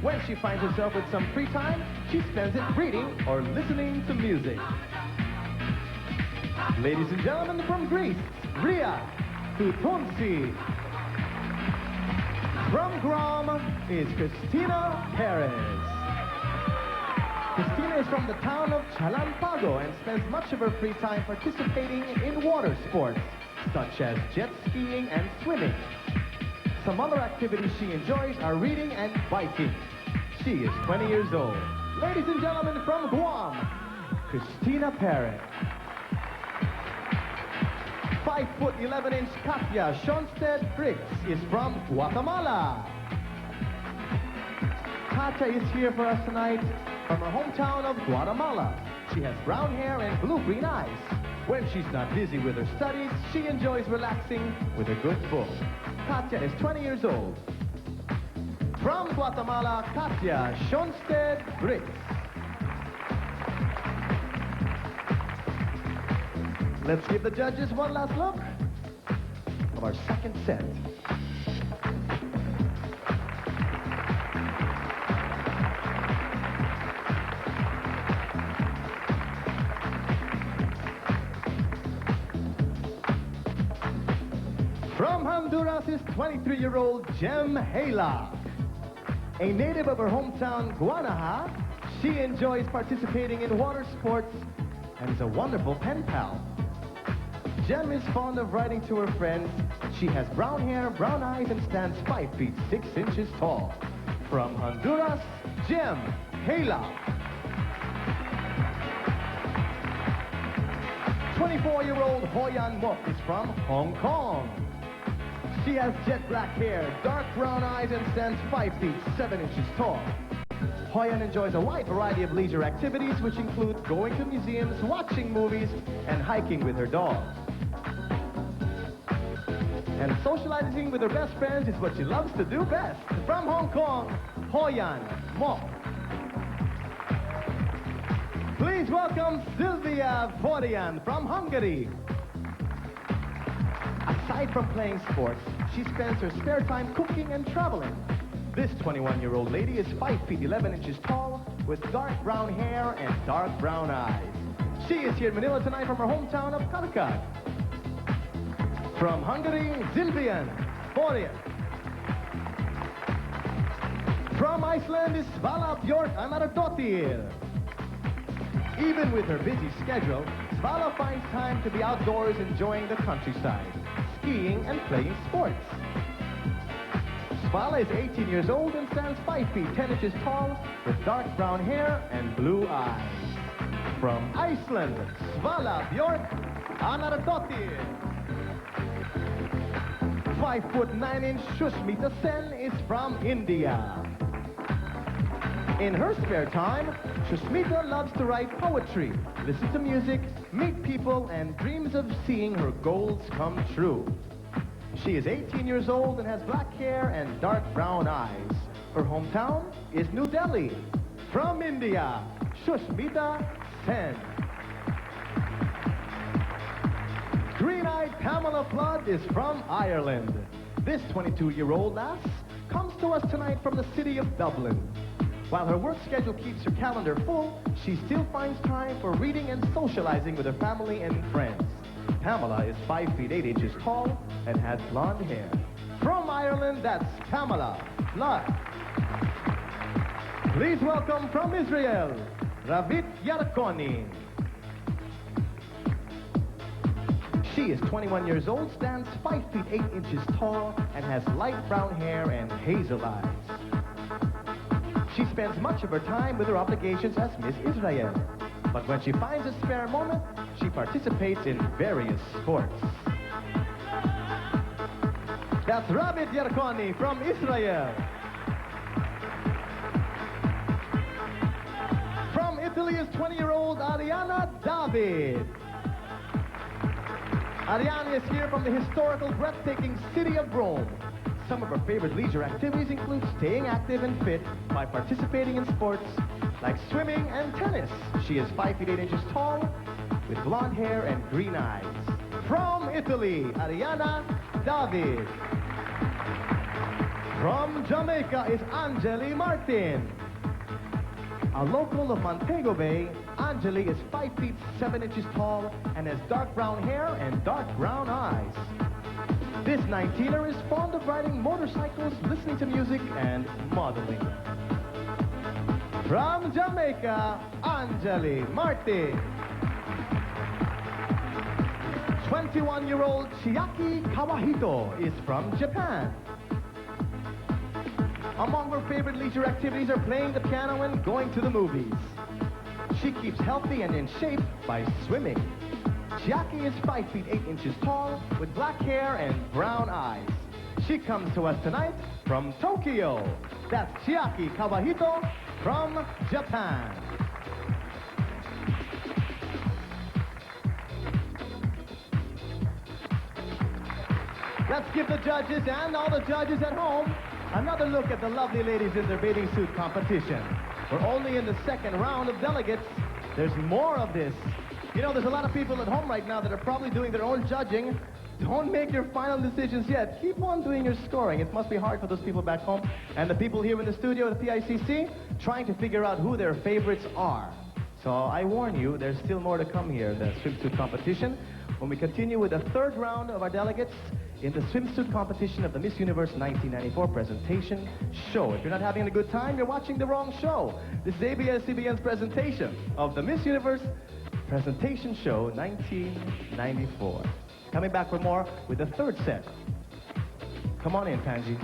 When she finds herself with some free time, she spends it reading or listening to music. Ladies and gentlemen, from Greece, Rhea Tutunsi. From Grom is Christina Perez. Christina is from the town of Chalampago and spends much of her free time participating in water sports, such as jet skiing and swimming. Some other activities she enjoys are reading and biking. She is 20 years old. Ladies and gentlemen, from Guam, Christina Perez. 5 foot 11 inch Katya Schonstedt Briggs is from Guatemala. Katya is here for us tonight from her hometown of Guatemala. She has brown hair and blue-green eyes. When she's not busy with her studies, she enjoys relaxing with a good book. Katya is 20 years old. From Guatemala, Katya Schonstedt Briggs. Let's give the judges one last look of our second set. From Honduras is 23-year-old Jem Hayla. A native of her hometown, Guanaja, she enjoys participating in water sports and is a wonderful pen pal. Jem is fond of writing to her friends. She has brown hair, brown eyes, and stands 5 feet 6 inches tall. From Honduras, Jem Hayla. 24-year-old Hoyan Mok is from Hong Kong. She has jet black hair, dark brown eyes, and stands 5 feet 7 inches tall. Hoyan enjoys a wide variety of leisure activities, which include going to museums, watching movies, and hiking with her dog. And socializing with her best friends is what she loves to do best. From Hong Kong, Hoyan Mo. Please welcome Sylvia Vorian from Hungary. Aside from playing sports, she spends her spare time cooking and traveling. This 21-year-old lady is 5 feet 11 inches tall with dark brown hair and dark brown eyes. She is here in Manila tonight from her hometown of Calacat. From Hungary, Sylvia Vorian. From Iceland is Svala Björk Anardottir. Even with her busy schedule, Svala finds time to be outdoors enjoying the countryside, skiing and playing sports. Svala is 18 years old and stands 5 feet 10 inches tall with dark brown hair and blue eyes. From Iceland, Svala Björk Anardottir. 5 foot 9 inch Shushmita Sen is from India. In her spare time, Shushmita loves to write poetry, listen to music, meet people, and dreams of seeing her goals come true. She is 18 years old and has black hair and dark brown eyes. Her hometown is New Delhi. From India, Shushmita Sen. Green-eyed Pamela Flood is from Ireland. This 22-year-old lass comes to us tonight from the city of Dublin. While her work schedule keeps her calendar full, she still finds time for reading and socializing with her family and friends. Pamela is 5 feet 8 inches tall and has blonde hair. From Ireland, that's Pamela Flood. Please welcome from Israel, Ravit Yarkoni. She is 21 years old, stands 5 feet 8 inches tall, and has light brown hair and hazel eyes. She spends much of her time with her obligations as Miss Israel. But when she finds a spare moment, she participates in various sports. That's Ravit Yarkoni from Israel. From Italy is 20-year-old Ariana David. Ariana is here from the historical, breathtaking city of Rome. Some of her favorite leisure activities include staying active and fit by participating in sports like swimming and tennis. She is 5 feet 8 inches tall with blonde hair and green eyes. From Italy, Ariana David. From Jamaica is Angeli Martin. A local of Montego Bay, Angeli is 5 feet 7 inches tall and has dark brown hair and dark brown eyes. This 19er is fond of riding motorcycles, listening to music, and modeling. From Jamaica, Angeli Martin. 21-year-old Chiaki Kawahito is from Japan. Among her favorite leisure activities are playing the piano and going to the movies. She keeps healthy and in shape by swimming. Chiaki is 5 feet 8 inches tall with black hair and brown eyes. She comes to us tonight from Tokyo. That's Chiaki Kawahito from Japan. Let's give the judges and all the judges at home another look at the lovely ladies in their bathing suit competition. We're only in the second round of delegates. There's more of this. You know, there's a lot of people at home right now that are probably doing their own judging. Don't make your final decisions yet. Keep on doing your scoring. It must be hard for those people back home and the people here in the studio at the PICC trying to figure out who their favorites are. So I warn you, there's still more to come here in the swimsuit competition. When we continue with the third round of our delegates in the swimsuit competition of the Miss Universe 1994 presentation show. If you're not having a good time, you're watching the wrong show. This is ABS-CBN's presentation of the Miss Universe Presentation Show 1994. Coming back for more with the third set. Come on in, Panji.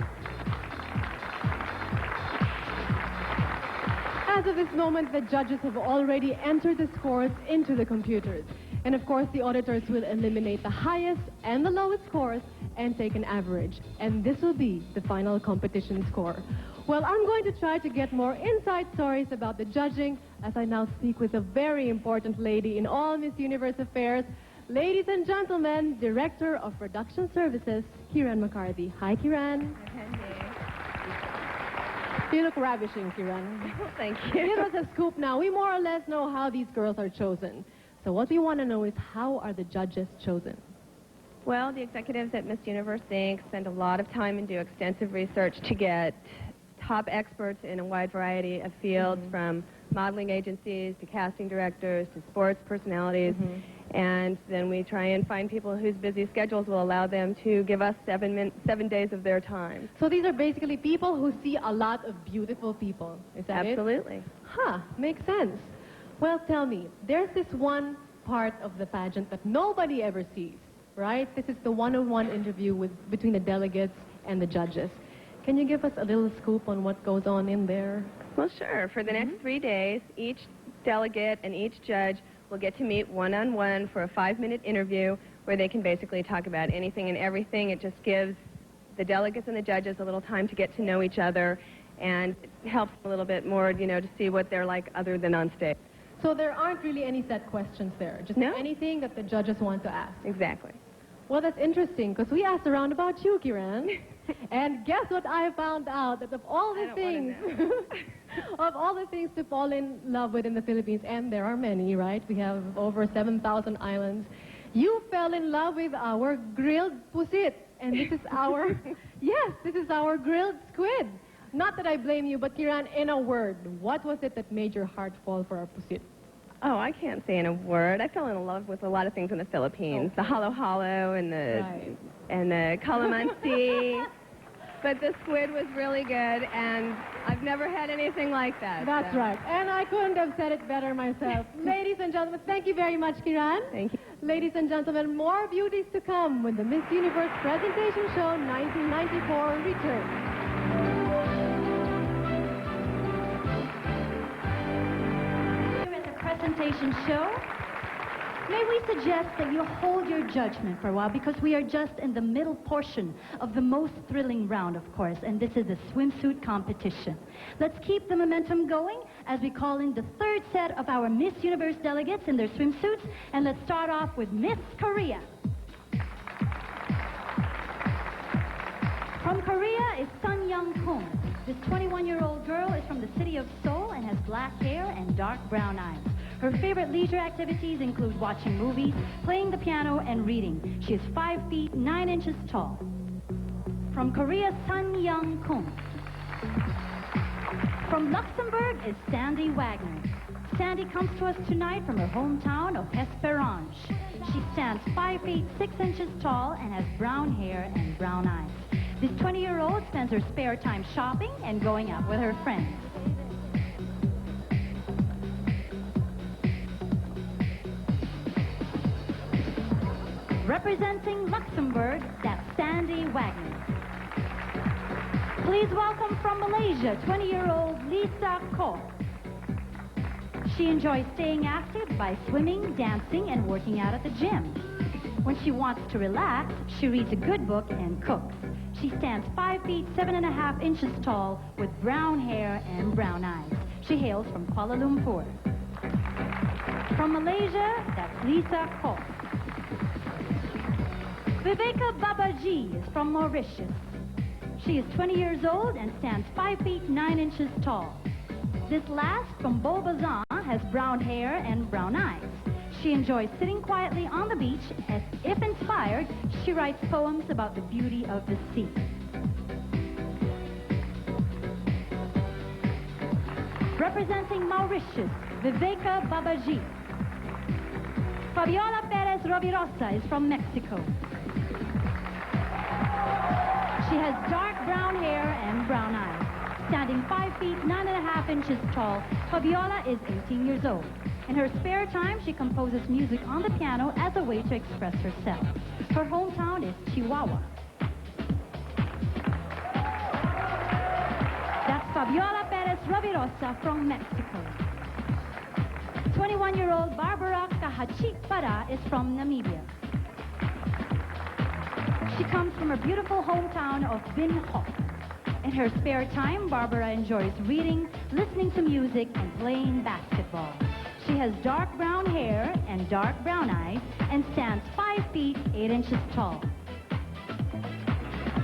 As of this moment, the judges have already entered the scores into the computers. And of course, the auditors will eliminate the highest and the lowest scores and take an average. And this will be the final competition score. Well, I'm going to try to get more inside stories about the judging as I now speak with a very important lady in all Miss Universe affairs. Ladies and gentlemen, Director of Production Services, Kiran McCarthy. Hi, Kiran. You look ravishing, Kiran. Thank Give you. us a scoop now. We more or less know how these girls are chosen. So what we want to know is, how are the judges chosen? Well, the executives at Miss Universe Inc. spend a lot of time and do extensive research to get top experts in a wide variety of fields, from modeling agencies to casting directors to sports personalities. And then we try and find people whose busy schedules will allow them to give us 7 days of their time. So these are basically people who see a lot of beautiful people. Is that Absolutely. it? Huh, makes sense. Well, tell me, there's this one part of the pageant that nobody ever sees, right? This is the one-on-one interview between the delegates and the judges. Can you give us a little scoop on what goes on in there? Well, sure. For the next 3 days, each delegate and each judge will get to meet one-on-one for a 5-minute interview where they can basically talk about anything and everything. It just gives the delegates and the judges a little time to get to know each other, and it helps a little bit more, you know, to see what they're like other than on stage. So there aren't really any set questions there, just anything that the judges want to ask. Exactly. Well, that's interesting, because we asked around about you, Kiran. And guess what I found out? That of all the things, of all the things to fall in love with in the Philippines, and there are many, right? We have over 7,000 islands. You fell in love with our grilled pusit. And this is our, yes, this is our grilled squid. Not that I blame you, but Kiran, in a word, what was it that made your heart fall for our pusit? Oh, I can't say in a word. I fell in love with a lot of things in the Philippines. The halo-halo and the calamansi. But the squid was really good, and I've never had anything like that. That's right. And I couldn't have said it better myself. Ladies and gentlemen, thank you very much, Kiran. Thank you. Ladies and gentlemen, more beauties to come when the Miss Universe Presentation Show 1994 returns. Presentation show, may we suggest that you hold your judgment for a while, because we are just in the middle portion of the most thrilling round, of course, and this is the swimsuit competition. Let's keep the momentum going as we call in the third set of our Miss Universe delegates in their swimsuits, and let's start off with Miss Korea. From Korea is Sun Young-kun. This 21-year-old girl is from the city of Seoul and has black hair and dark brown eyes. Her favorite leisure activities include watching movies, playing the piano, and reading. She is 5 feet 9 inches tall. From Korea, Sun Young-kun. From Luxembourg is Sandy Wagner. Sandy comes to us tonight from her hometown of Esperange. She stands 5 feet 6 inches tall and has brown hair and brown eyes. This 20-year-old spends her spare time shopping and going out with her friends. Representing Luxembourg, that's Sandy Wagner. Please welcome from Malaysia, 20-year-old Lisa Ko. She enjoys staying active by swimming, dancing, and working out at the gym. When she wants to relax, she reads a good book and cooks. She stands 5 feet 7.5 inches tall with brown hair and brown eyes. She hails from Kuala Lumpur. From Malaysia, that's Lisa Ko. Viveka Babaji is from Mauritius. She is 20 years old and stands 5 feet 9 inches tall. This last, from Beaubazan, has brown hair and brown eyes. She enjoys sitting quietly on the beach, as if inspired, she writes poems about the beauty of the sea. Representing Mauritius, Viveka Babaji. Fabiola Perez Rovirosa is from Mexico. She has dark brown hair and brown eyes. Standing 5 feet 9.5 inches tall, Fabiola is 18 years old. In her spare time, she composes music on the piano as a way to express herself. Her hometown is Chihuahua. That's Fabiola Perez Rovirosa from Mexico. 21-year-old Barbara Kahachipara is from Namibia. She comes from her beautiful hometown of Bin Ho. In her spare time, Barbara enjoys reading, listening to music, and playing basketball. She has dark brown hair and dark brown eyes and stands 5 feet 8 inches tall.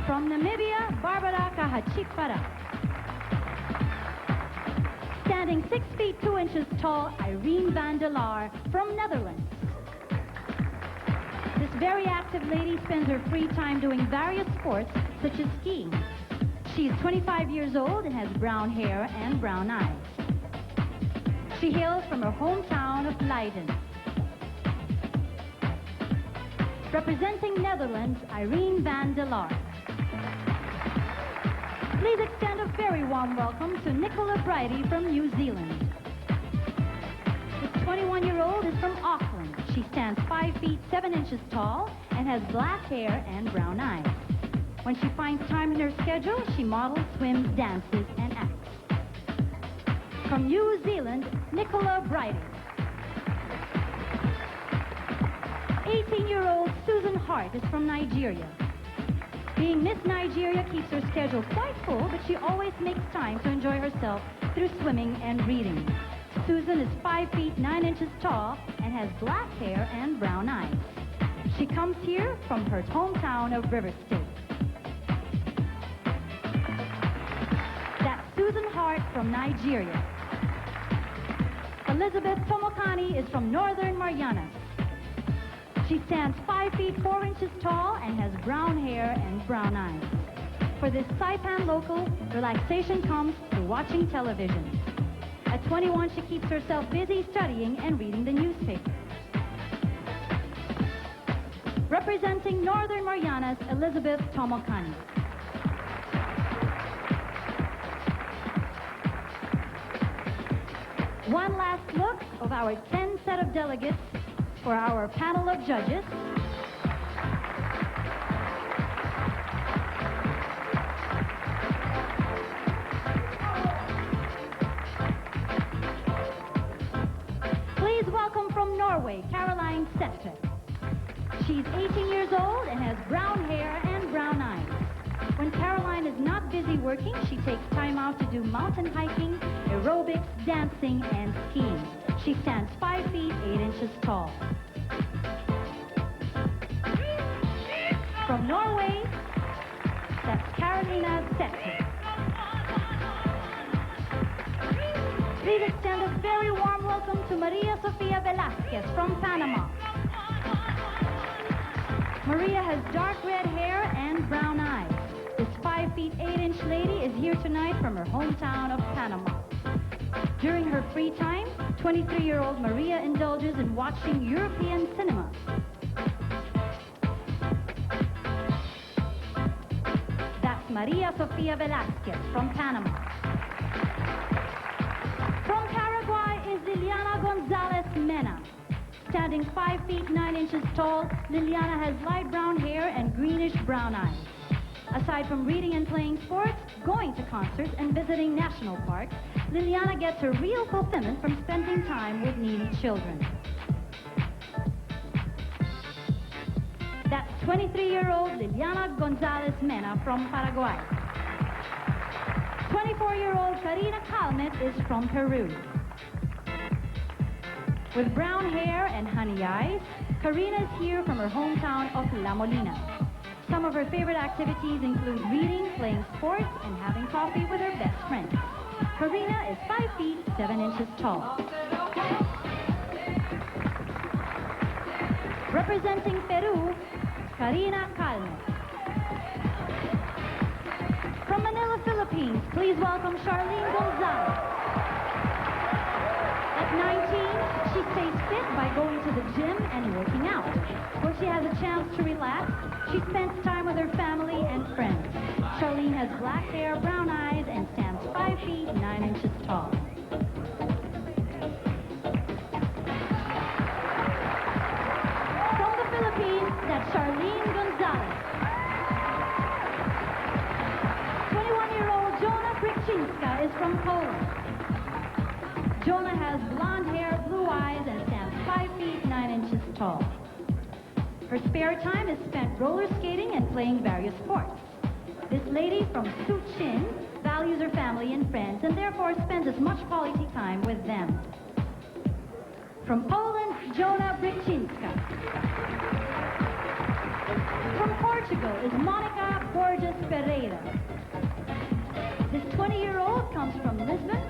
From Namibia, Barbara Kahachikpara. Standing 6 feet 2 inches tall, Irene van der Laar from Netherlands. This very active lady spends her free time doing various sports such as skiing. She is 25 years old and has brown hair and brown eyes. She hails from her hometown of Leiden. Representing Netherlands, Irene van der Laar. Please extend a very warm welcome to Nicola Bridie from New Zealand. This 21-year-old is from Auckland. She stands 5 feet 7 inches tall and has black hair and brown eyes. When she finds time in her schedule, she models, swims, dances, and acts. From New Zealand, Nicola Bridie. 18-year-old Susan Hart is from Nigeria. Being Miss Nigeria keeps her schedule quite full, but she always makes time to enjoy herself through swimming and reading. Susan is 5 feet 9 inches tall and has black hair and brown eyes. She comes here from her hometown of River State. That's Susan Hart from Nigeria. Elizabeth Tomokani is from Northern Marianas. She stands 5 feet 4 inches tall and has brown hair and brown eyes. For this Saipan local, relaxation comes through watching television. At 21, she keeps herself busy studying and reading the newspaper. Representing Northern Marianas, Elizabeth Tomokani. One last look of our 10 set of delegates for our panel of judges. Please welcome from Norway, Caroline Sette. She's 18 years old and has brown hair and brown eyes. When Caroline is not busy working, she takes time out to do mountain hiking, aerobics, dancing, and skiing. She stands 5 feet 8 inches tall. From Norway, that's Carolina Sette. Please extend a very warm welcome to Maria Sofia Velasquez from Panama. Maria has dark red hair and brown eyes. This 5 feet 8 inch lady is here tonight from her hometown of Panama. During her free time, 23-year-old Maria indulges in watching European cinema. That's Maria Sofia Velasquez from Panama. From Paraguay is Liliana Gonzalez Mena. Standing 5 feet 9 inches tall, Liliana has light brown hair and greenish brown eyes. Aside from reading and playing sports, going to concerts, and visiting national parks, Liliana gets her real fulfillment from spending time with needy children. That's 23-year-old Liliana Gonzalez Mena from Paraguay. 24-year-old Karina Calmet is from Peru. With brown hair and honey eyes, Karina is here from her hometown of La Molina. Some of her favorite activities include reading, playing sports, and having coffee with her best friend. Karina is 5 feet 7 inches tall. Representing Peru, Karina Calmet. From Manila, Philippines, please welcome Charlene Gonzalez. At 19, she stays fit by going to the gym and working out. When she has a chance to relax, she spends time with her family and friends. Charlene has black hair, brown eyes, and stands 5 feet 9 inches tall. From the Philippines, that's Charlene Gonzalez. 21-year-old Jonah Kryczynska is from Poland. Jonah has blonde hair, blue eyes, and stands 5 feet 9 inches tall. Her spare time is spent roller skating and playing various sports. This lady from Suchin values her family and friends and therefore spends as much quality time with them. From Poland, Jona Bryczynska. From Portugal is Monica Borges Pereira. This 20-year-old comes from Lisbon.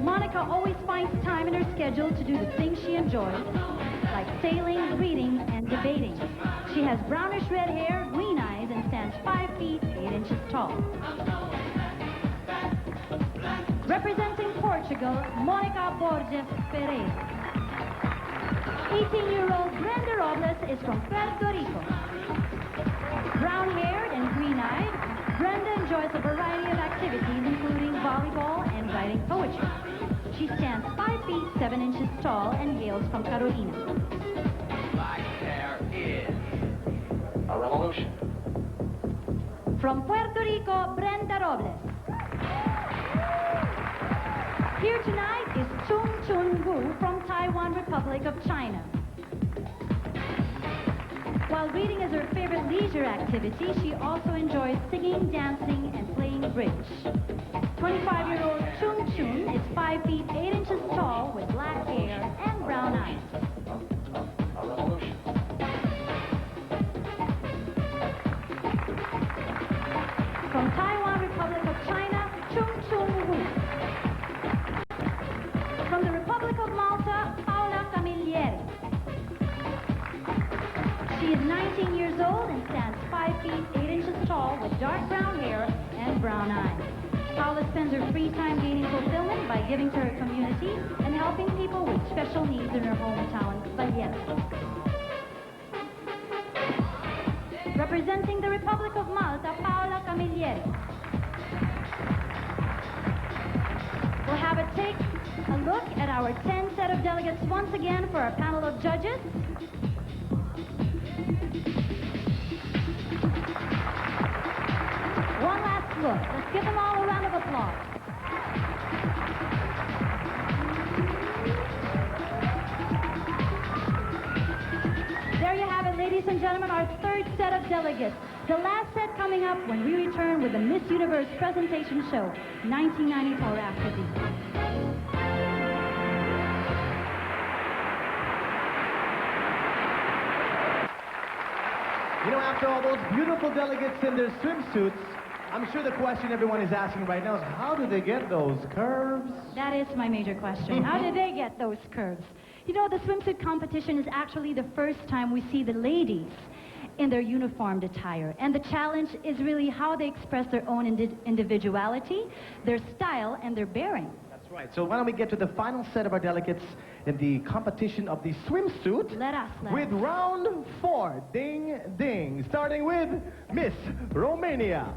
Monica always finds time in her schedule to do the things she enjoys, like sailing, reading, and debating. She has brownish-red hair, green eyes, and stands 5 feet 8 inches tall. Representing Portugal, Monica Borges Pereira. 18-year-old Brenda Robles is from Puerto Rico. Brown-haired and green-eyed, Brenda enjoys a variety of activities, including volleyball and writing poetry. She stands 5 feet 7 inches tall and hails from Carolina. Black hair is a revolution. From Puerto Rico, Brenda Robles. Here tonight is Chung Chun Wu from Taiwan Republic of China. While reading is her favorite leisure activity, she also enjoys singing, dancing, and playing bridge. 25-year-old Chung Chun is 5 feet 8 inches tall with black hair and brown eyes. From Taiwan Republic of China, Chung Chun Wu. From the Republic of Malta, Paola Camilleri. She is 19 years old and stands 5 feet 8 inches tall with dark brown hair and brown eyes. Paola spends her free time gaining fulfillment by giving to her community and helping people with special needs in her hometown, Valletta. Representing the Republic of Malta, Paola Camilleri. We'll have a take a look at our 10 set of delegates once again for our panel of judges. One last look. Let's give them all a round of applause. There you have it, ladies and gentlemen, our third set of delegates. The last set coming up when we return with the Miss Universe presentation show, 1994 after these. You know, after all those beautiful delegates in their swimsuits, I'm sure the question everyone is asking right now is, how do they get those curves? That is my major question. How did they get those curves? You know, the swimsuit competition is actually the first time we see the ladies in their uniformed attire. And the challenge is really how they express their own individuality, their style, and their bearing. That's right. So why don't we get to the final set of our delegates in the competition of the swimsuit. Let us. With round 4, ding, ding, starting with Miss Romania.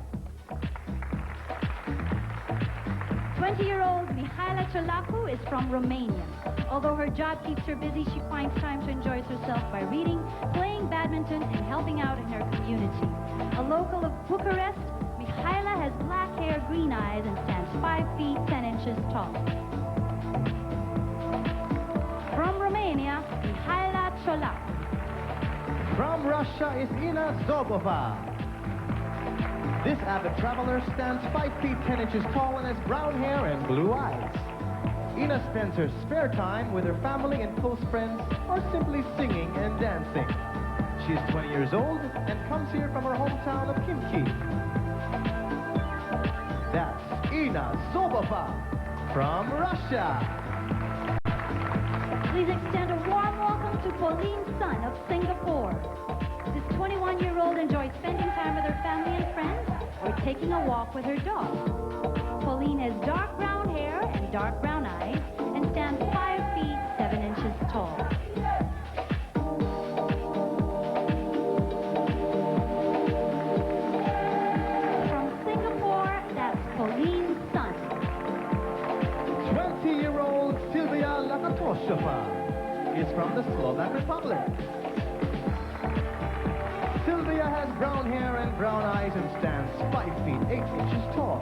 20-year-old Mihaela Ciolacu is from Romania. Although her job keeps her busy, she finds time to enjoy herself by reading, playing badminton, and helping out in her community. A local of Bucharest, Mihaela has black hair, green eyes, and stands 5 feet 10 inches tall. From Romania, Mihaela Ciolacu. From Russia is Ina Zobova. This avid traveler stands 5 feet 10 inches tall and has brown hair and blue eyes. Ina spends her spare time with her family and close friends or simply singing and dancing. She is 20 years old and comes here from her hometown of Khimki. That's Ina Zobova from Russia. Please extend a warm welcome to Pauline Sun of Singapore. This 21-year-old enjoys spending time with her family and friends or taking a walk with her dog. Pauline has dark brown hair and dark brown eyes and stands 5 feet 7 inches tall. From Singapore, that's Pauline Sun. 20-year-old Sylvia Lakatoshova is from the Slovak Republic. Sylvia has brown hair and brown eyes and stands 5 feet 8 inches tall.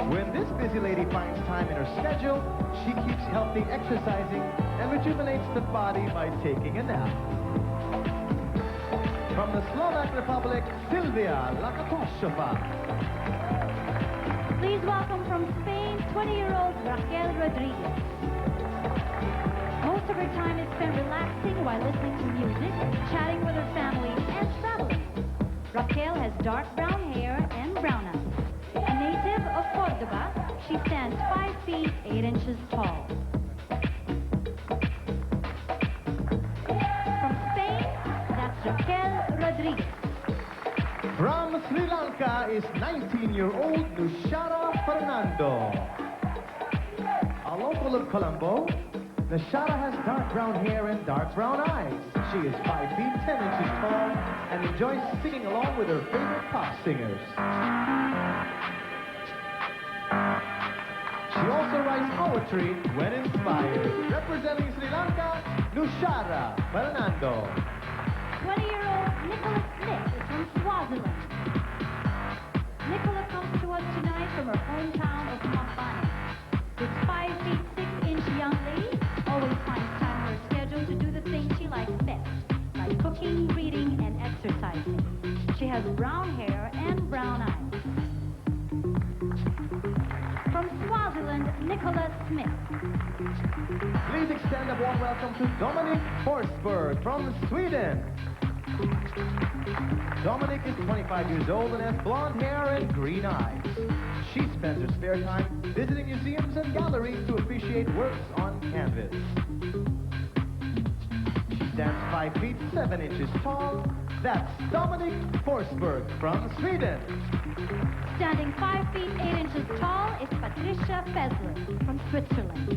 When this busy lady finds time in her schedule, she keeps healthy exercising and rejuvenates the body by taking a nap. From the Slovak Republic, Silvia Lakatoshova. Please welcome from Spain, 20-year-old Raquel Rodriguez. Most of her time is spent relaxing while listening to music, chatting with her family, and traveling. Raquel has dark brown hair and brown eyes. A native of Cordoba, she stands 5 feet 8 inches tall. From Spain, that's Raquel Rodriguez. From Sri Lanka is 19-year-old Nushara Fernando. A local of Colombo, Nushara has dark brown hair and dark brown eyes. She is 5 feet 10 inches tall and enjoys singing along with her favorite pop singers. She also writes poetry when inspired. Representing Sri Lanka, Nushara Fernando. 20-year-old Nicola Smith is from Swaziland. Nicola comes to us tonight from her hometown of Mopane. This 5 feet 6 inch young lady always finds time in her schedule to do the things she likes best, like cooking, reading, and exercising. She has brown hair and brown eyes. From Swaziland, Nicola Smith. Please extend a warm welcome to Dominic Forsberg from Sweden. Dominic is 25 years old and has blonde hair and green eyes. She spends her spare time visiting museums and galleries to appreciate works on canvas. She stands 5 feet 7 inches tall. That's Dominic Forsberg from Sweden. Standing 5 feet 8 inches tall is Patricia Fessler from Switzerland.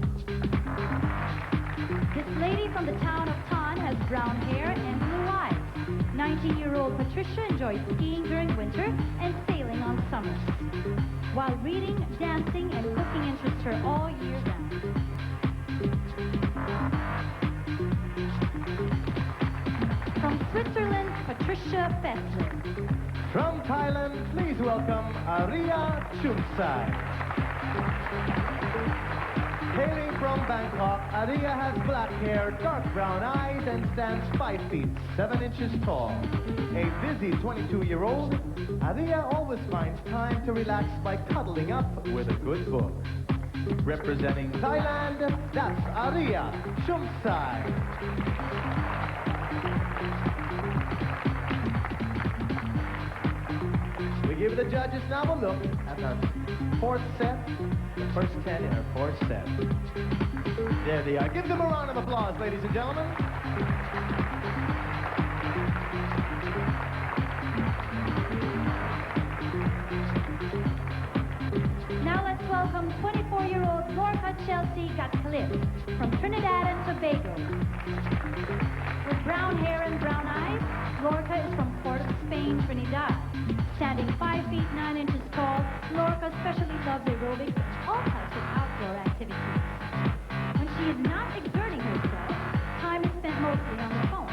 This lady from the town of Tann has brown hair and blue eyes. 19-year-old Patricia enjoys skiing during winter and sailing on summers, while reading, dancing, and cooking interests her all year round. From Switzerland, Patricia Fessler. From Thailand, please welcome Aria Chumsai. Hailing from Bangkok, Aria has black hair, dark brown eyes, and stands 5 feet 7 inches tall. A busy 22-year-old, Aria always finds time to relax by cuddling up with a good book. Representing Thailand, that's Aria Chumsai. We give the judges now a look at our fourth set, the first 10 in our fourth set. There they are. Give them a round of applause, ladies and gentlemen. Now let's welcome 24-year-old Lorca Chelsea Gatcliffe from Trinidad and Tobago. With brown hair and brown eyes, Lorca is from Port of Spain, Trinidad. Standing 5 feet 9 inches tall, Lorca especially loves aerobics and all types of outdoor activities. When she is not exerting herself, time is spent mostly on the phone.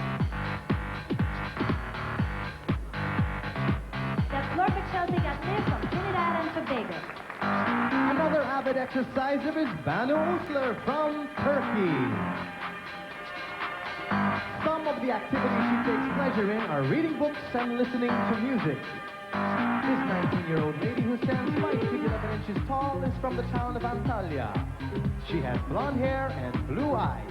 That's Lorca Chelsea Gatcliffe from Trinidad and Tobago. Another avid exerciser is Banu Usler from Turkey. Some of the activities she takes pleasure in are reading books and listening to music. This 19-year-old lady who stands 5 feet 11 inches tall is from the town of Antalya. She has blonde hair and blue eyes.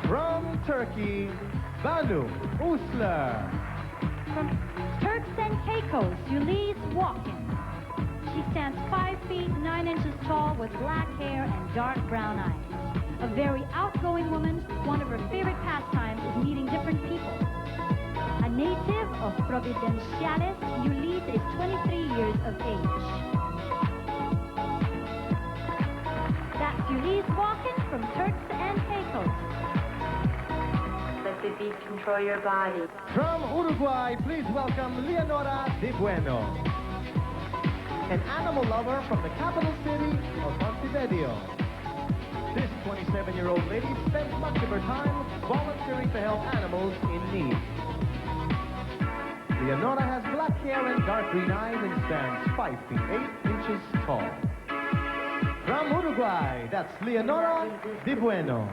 From Turkey, Banu Usler. From Turks and Caicos, Ulise Walken. She stands 5 feet 9 inches tall with black hair and dark brown eyes. A very outgoing woman, one of her favorite pastimes is meeting different people. A native of Providenciales, Ulise is 23 years of age. That's Ulise Walken from Turks and Caicos. Let the beat control your body. From Uruguay, please welcome Leonora De Bueno. An animal lover from the capital city of Montevideo. This 27-year-old lady spends much of her time volunteering to help animals in need. Leonora has black hair and dark green eyes and stands 5 feet 8 inches tall. From Uruguay, that's Leonora De Bueno.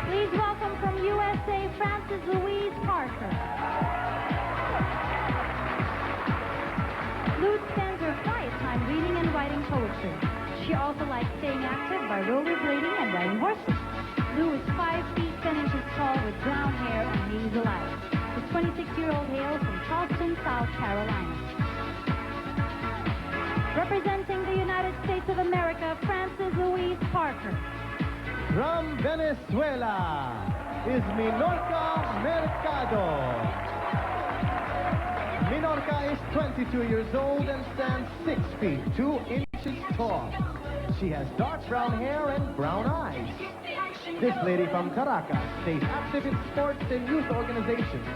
Please welcome from USA, Frances Louise Parker. Lou spends her quiet time reading and writing poetry. She also likes staying active by rollerblading and riding horses. Lou is 5 feet 10 inches tall with brown hair and hazel eyes. The 26-year-old hails from Charleston, South Carolina. Representing the United States of America, Frances Louise Parker. From Venezuela is Minorca Mercado. Minorca is 22 years old and stands 6 feet 2 inches tall. She has dark brown hair and brown eyes. This lady from Caracas stays active in sports and youth organizations.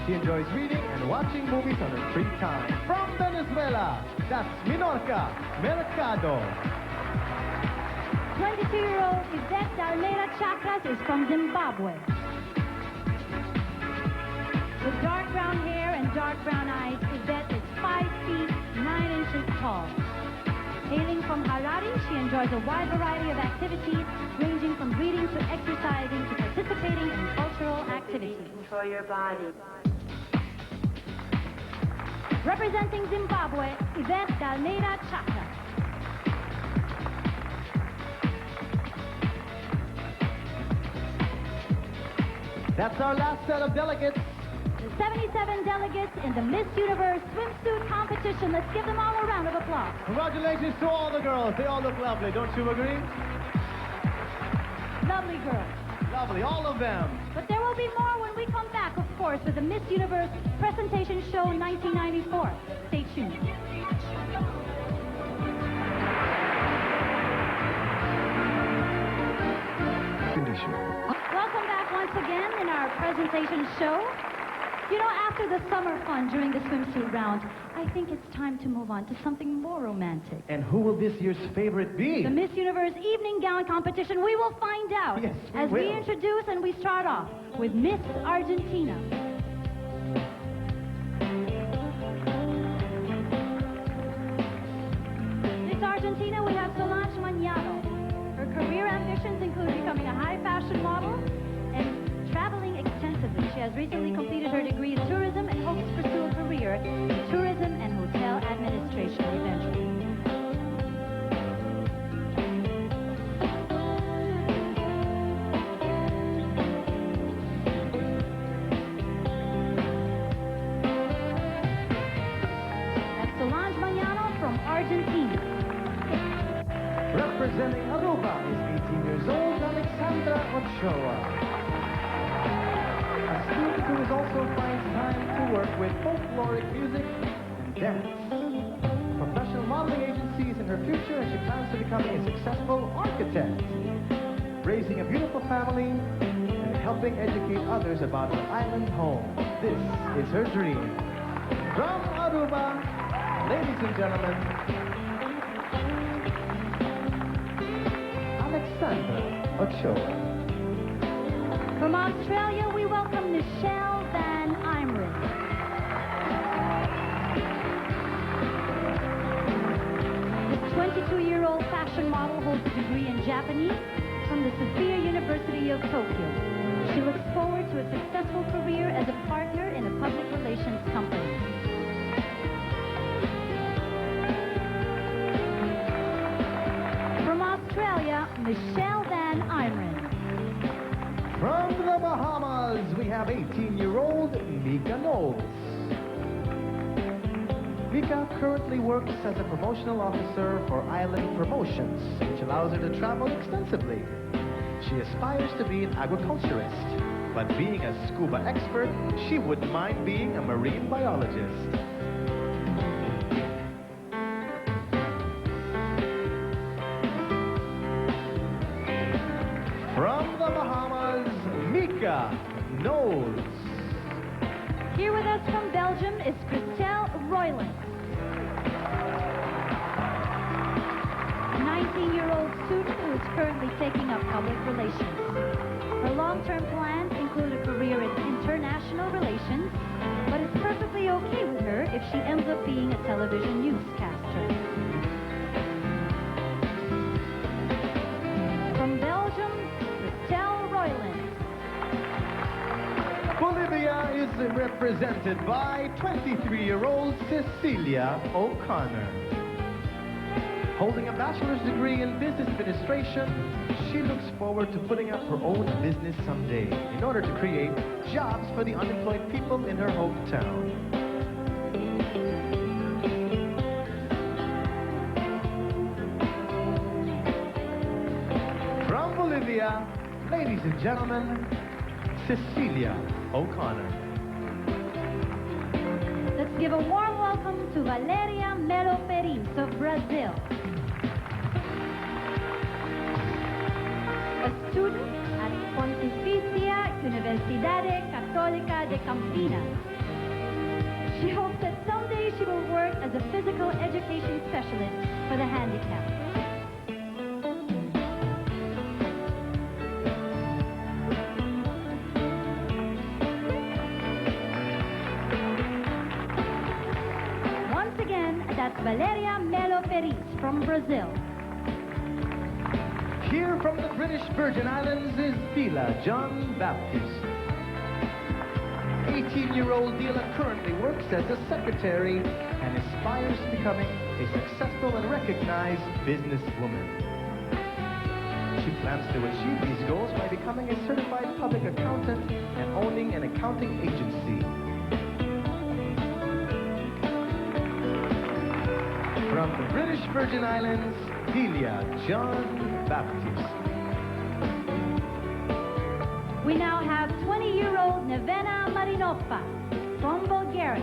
She enjoys reading and watching movies on her free time. From Venezuela, that's Minorca Mercado. 22-year-old Yvette Dalmeda Chakras is from Zimbabwe. With dark brown hair and dark brown eyes, Yvette is 5 feet 9 inches tall. Hailing from Harare, she enjoys a wide variety of activities, ranging from reading to exercising to participating in cultural activities. Control your body. Representing Zimbabwe, Yvette Dalmeda Chakra. That's our last set of delegates. The 77 delegates in the Miss Universe swimsuit competition. Let's give them all a round of applause. Congratulations to all the girls. They all look lovely, don't you agree? Lovely girls. Lovely, all of them. But there will be more when we come back, of course, with the Miss Universe Presentation Show 1994. Stay tuned. Welcome back once again in our presentation show. You know, after the summer fun during the swimsuit round, I think it's time to move on to something more romantic. And who will this year's favorite be? The Miss Universe Evening Gown Competition. We will find out. Yes, we as will. we introduce and we start off with Miss Argentina. Miss Argentina, we have Solange Mañano. Her career ambitions include becoming a high fashion model and traveling extensively. She has recently completed her degree in tourism and hopes to pursue a career in tourism and hotel administration eventually. That's Solange Mañano from Argentina. Representing Aruba is 18 years old, Alexandra Ochoa. A student who is also finds time to work with folkloric music and dance. Professional modeling agencies in her future, and she plans to becoming a successful architect. Raising a beautiful family and helping educate others about her island home. This is her dream. From Aruba, ladies and gentlemen, Alexandra Ochoa. From Australia, we welcome Michelle Van Imeren. This 22-year-old fashion model holds a degree in Japanese from the Sophia University of Tokyo. She looks forward to a successful career as a partner in a public relations company. From Australia, Michelle Van Imeren. From the Bahamas, we have 18-year-old Mika Knowles. Mika currently works as a promotional officer for Island Promotions, which allows her to travel extensively. She aspires to be an agriculturist, but being a scuba expert, she wouldn't mind being a marine biologist. From the Bahamas, Mika Knowles. Here with us from Belgium is Christelle Royland. A 19-year-old student who is currently taking up public relations. Her long-term plans include a career in international relations, but it's perfectly okay with her if she ends up being a television newscaster. From Belgium, Christelle Royland. represented by 23-year-old Cecilia O'Connor. Holding a bachelor's degree in business administration, she looks forward to putting up her own business someday in order to create jobs for the unemployed people in her hometown. From Bolivia, ladies and gentlemen, Cecilia O'Connor. Let's give a warm welcome to Valeria Melo Peris of Brazil. A student at Pontificia Universidade Católica de Campinas. She hopes that someday she will work as a physical education specialist for the handicapped. That's Valeria Melo Peris from Brazil. Here from the British Virgin Islands is Dila John Baptist. 18-year-old Dila currently works as a secretary and aspires to becoming a successful and recognized businesswoman. She plans to achieve these goals by becoming a certified public accountant and owning an accounting agency. From the British Virgin Islands, Delia John Baptist. We now have 20-year-old Nevena Marinova from Bulgaria.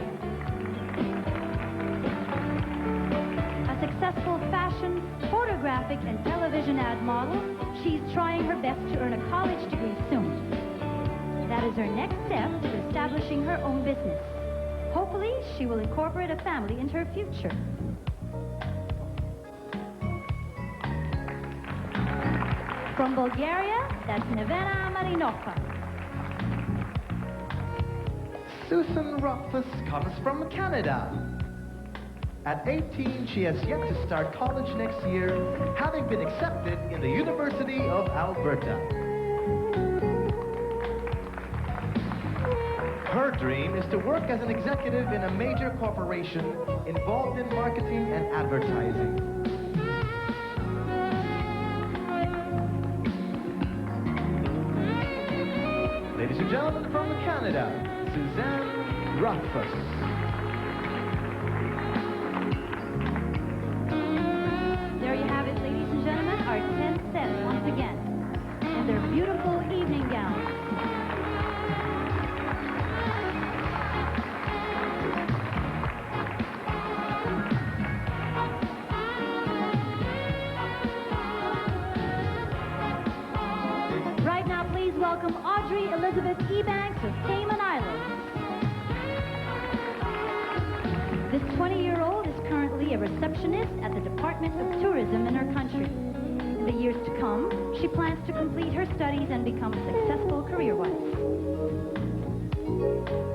A successful fashion, photographic, and television ad model, she's trying her best to earn a college degree soon. That is her next step to establishing her own business. Hopefully, she will incorporate a family into her future. From Bulgaria, that's Nevena Marinova. Susan Rothfuss comes from Canada. At 18, she has yet to start college next year, having been accepted in the University of Alberta. Her dream is to work as an executive in a major corporation involved in marketing and advertising. Ladies and gentlemen, from Canada, Suzanne Rothfuss. There you have it, ladies and gentlemen, our 10 sets once again, in their beautiful evening gowns. Right now, please welcome Audrey Elizabeth Ebanks of Cayman Islands. This 20-year-old is currently a receptionist at the Department of Tourism in her country. In the years to come, she plans to complete her studies and become successful career-wise.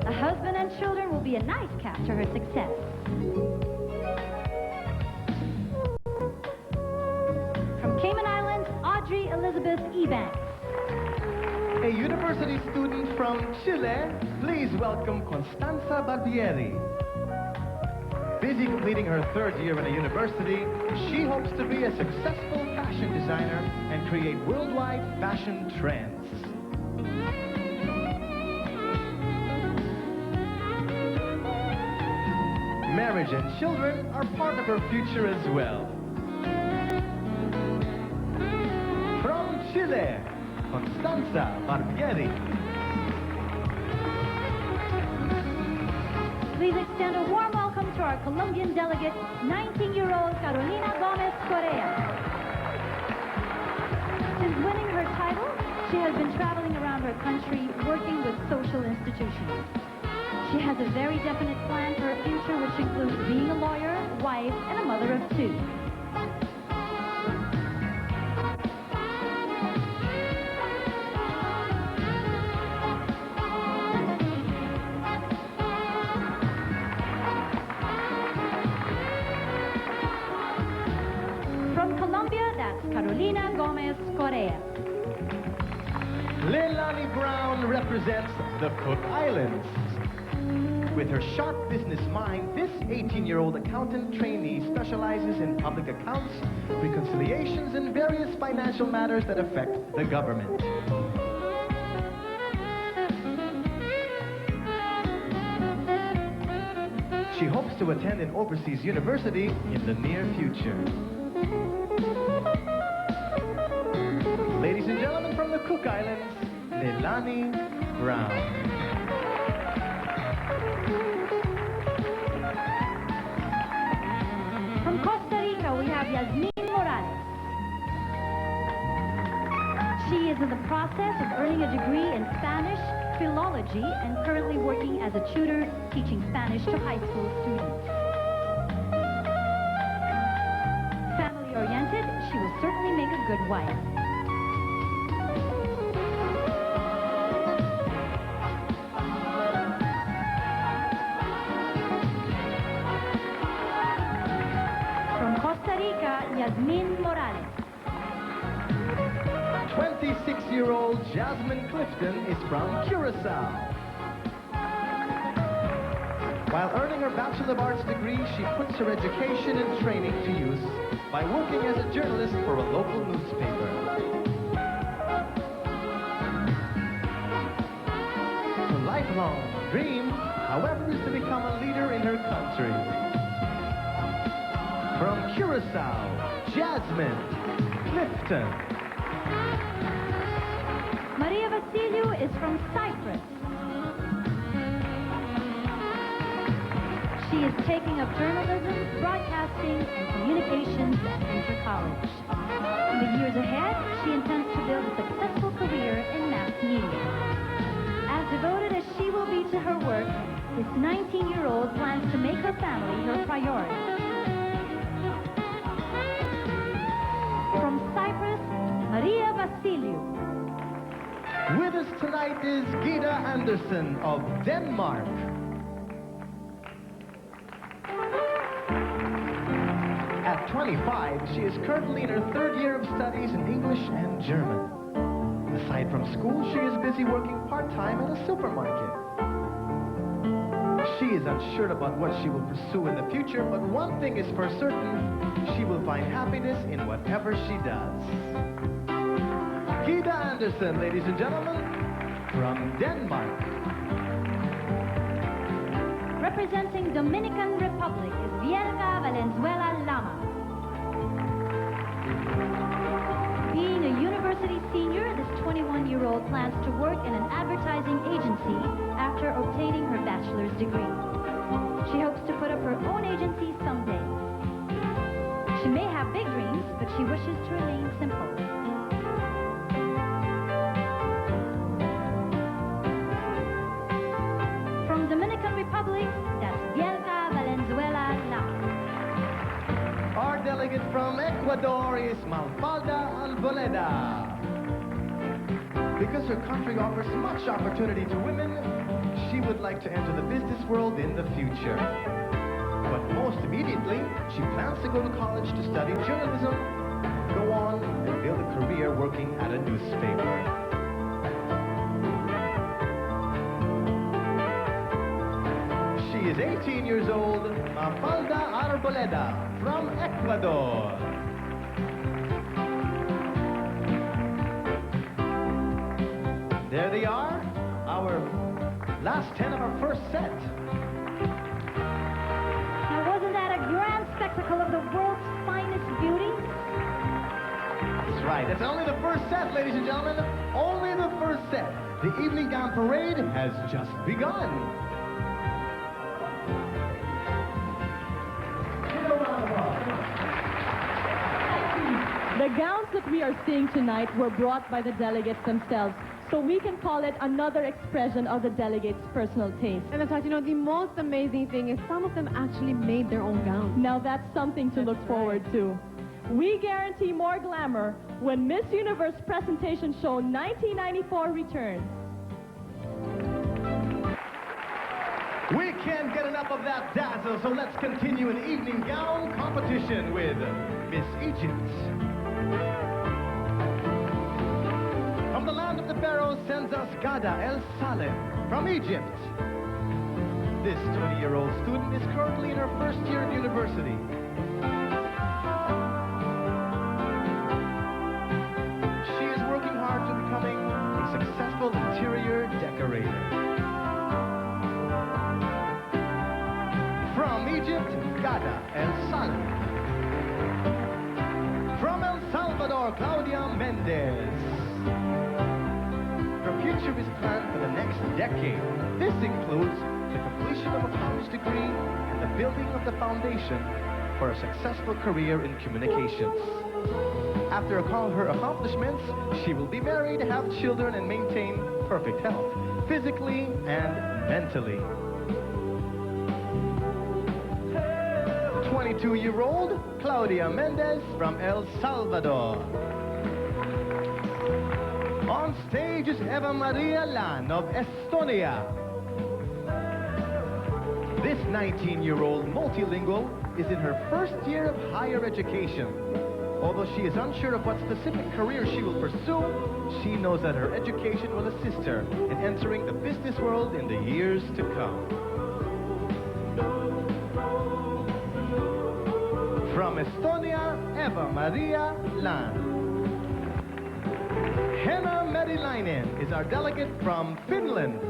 A husband and children will be a nice cap to her success. From Cayman Islands, Audrey Elizabeth Ebanks. A university student from Chile, please welcome Constanza Barbieri. Busy completing her third year in a university, she hopes to be a successful fashion designer and create worldwide fashion trends. Marriage and children are part of her future as well. From Chile, Constanza Barbieri. Please extend a warm welcome to our Colombian delegate, 19-year-old Carolina Gomez Correa. Since winning her title, she has been traveling around her country working with social institutions. She has a very definite plan for her future, which includes being a lawyer, wife, and a mother of two. From Colombia, that's Carolina Gomez Correa. Leilani Brown represents the Cook Islands. With her sharp business mind, this 18-year-old accountant trainee specializes in public accounts, reconciliations, and various financial matters that affect the government. She hopes to attend an overseas university in the near future. Ladies and gentlemen, from the Cook Islands, Leilani Brown. From Costa Rica, we have Yasmin Morales. She is in the process of earning a degree in Spanish philology and currently working as a tutor teaching Spanish to high school students. Family-oriented, she will certainly make a good wife. From Costa Rica, Yasmin Morales. 26-year-old Jasmine Clifton is from Curacao. While earning her Bachelor of Arts degree, she puts her education and training to use by working as a journalist for a local newspaper. Her lifelong dream, however, is to become a leader in her country. From Curacao, Jasmine Clifton. Maria Vasiliou is from Cyprus. She is taking up journalism, broadcasting, and communications at Inter College. In the years ahead, she intends to build a successful career in mass media. As devoted as she will be to her work, this 19-year-old plans to make her family her priority. From Cyprus, Maria Vasiliou. With us tonight is Gita Andersen of Denmark. At 25, she is currently in her third year of studies in English and German. Aside from school, she is busy working part-time at a supermarket. She is unsure about what she will pursue in the future, but one thing is for certain, she will find happiness in whatever she does. Gita Andersen, ladies and gentlemen, from Denmark. Representing Dominican Republic is Vielka Valenzuela Lama. Being a university senior, this 21-year-old plans to work in an advertising agency after obtaining her bachelor's degree. She hopes to put up her own agency someday. She may have big dreams, but she wishes to remain simple. From Dominican Republic, that's Vielka Valenzuela Lama. Our delegate from Ecuador is Mafalda Alboleda. Because her country offers much opportunity to women, she would like to enter the business world in the future. But most immediately, she plans to go to college to study journalism, go on and build a career working at a newspaper. She is 18 years old, Mafalda Arboleda from Ecuador. There they are, our last 10 of our first set. Now, wasn't that a grand spectacle of the world's finest beauty? That's right, that's only the first set, ladies and gentlemen. Only the first set. The evening gown parade has just begun. The gowns that we are seeing tonight were brought by the delegates themselves, so we can call it another expression of the delegates' personal taste. And in fact, you know, the most amazing thing is some of them actually made their own gowns. Now that's something to look forward to. We guarantee more glamour when Miss Universe Presentation Show 1994 returns. We can't get enough of that dazzle, so let's continue an evening gown competition with Miss Egypt. From the land of the pharaohs sends us Gada El Salem from Egypt. This 20-year-old student is currently in her first year of university. She is working hard to becoming a successful interior decorator. From Egypt, Gada El Saleh. From El Salvador, Claudia Mendez. Her future is planned for the next decade. This includes the completion of a college degree and the building of the foundation for a successful career in communications. After her accomplishments, she will be married, have children, and maintain perfect health, physically and mentally. 22-year-old Claudia Mendez from El Salvador. On stage is Eva Maria Lan of Estonia. This 19-year-old multilingual is in her first year of higher education. Although she is unsure of what specific career she will pursue, she knows that her education will assist her in entering the business world in the years to come. From Estonia, Eva Maria Lan. Henna Merilainen is our delegate from Finland.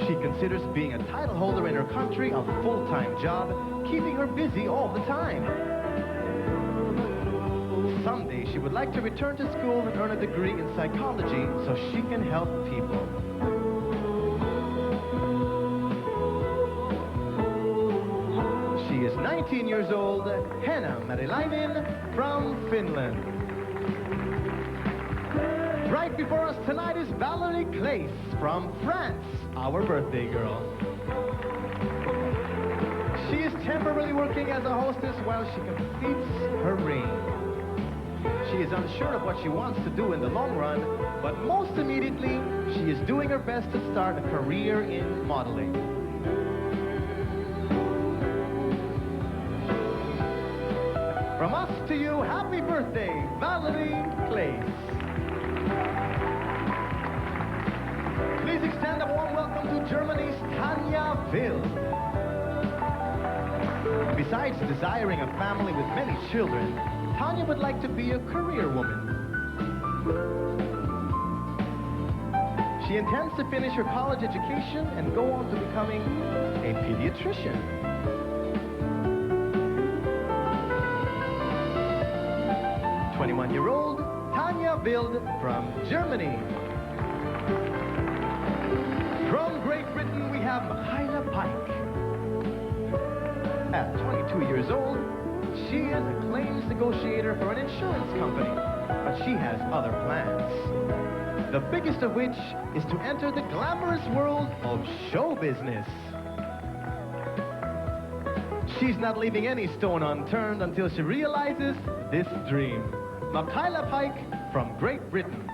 She considers being a title holder in her country a full-time job, keeping her busy all the time. Someday she would like to return to school and earn a degree in psychology so she can help people. She is 19 years old, Henna Merilainen from Finland. Right before us tonight is Valerie Claes from France, our birthday girl. She is temporarily working as a hostess while she completes her ring. She is unsure of what she wants to do in the long run, but most immediately, she is doing her best to start a career in modeling. From us to you, happy birthday, Valerie Claes. Please extend a warm welcome to Germany's Tanja Wild. Besides desiring a family with many children, Tanja would like to be a career woman. She intends to finish her college education and go on to becoming a pediatrician. Twenty-one-year-old Tanja Wild from Germany. From Great Britain, we have Michaela Pike. At 22 years old, she is a claims negotiator for an insurance company, but she has other plans. The biggest of which is to enter the glamorous world of show business. She's not leaving any stone unturned until she realizes this dream. Michaela Pike from Great Britain.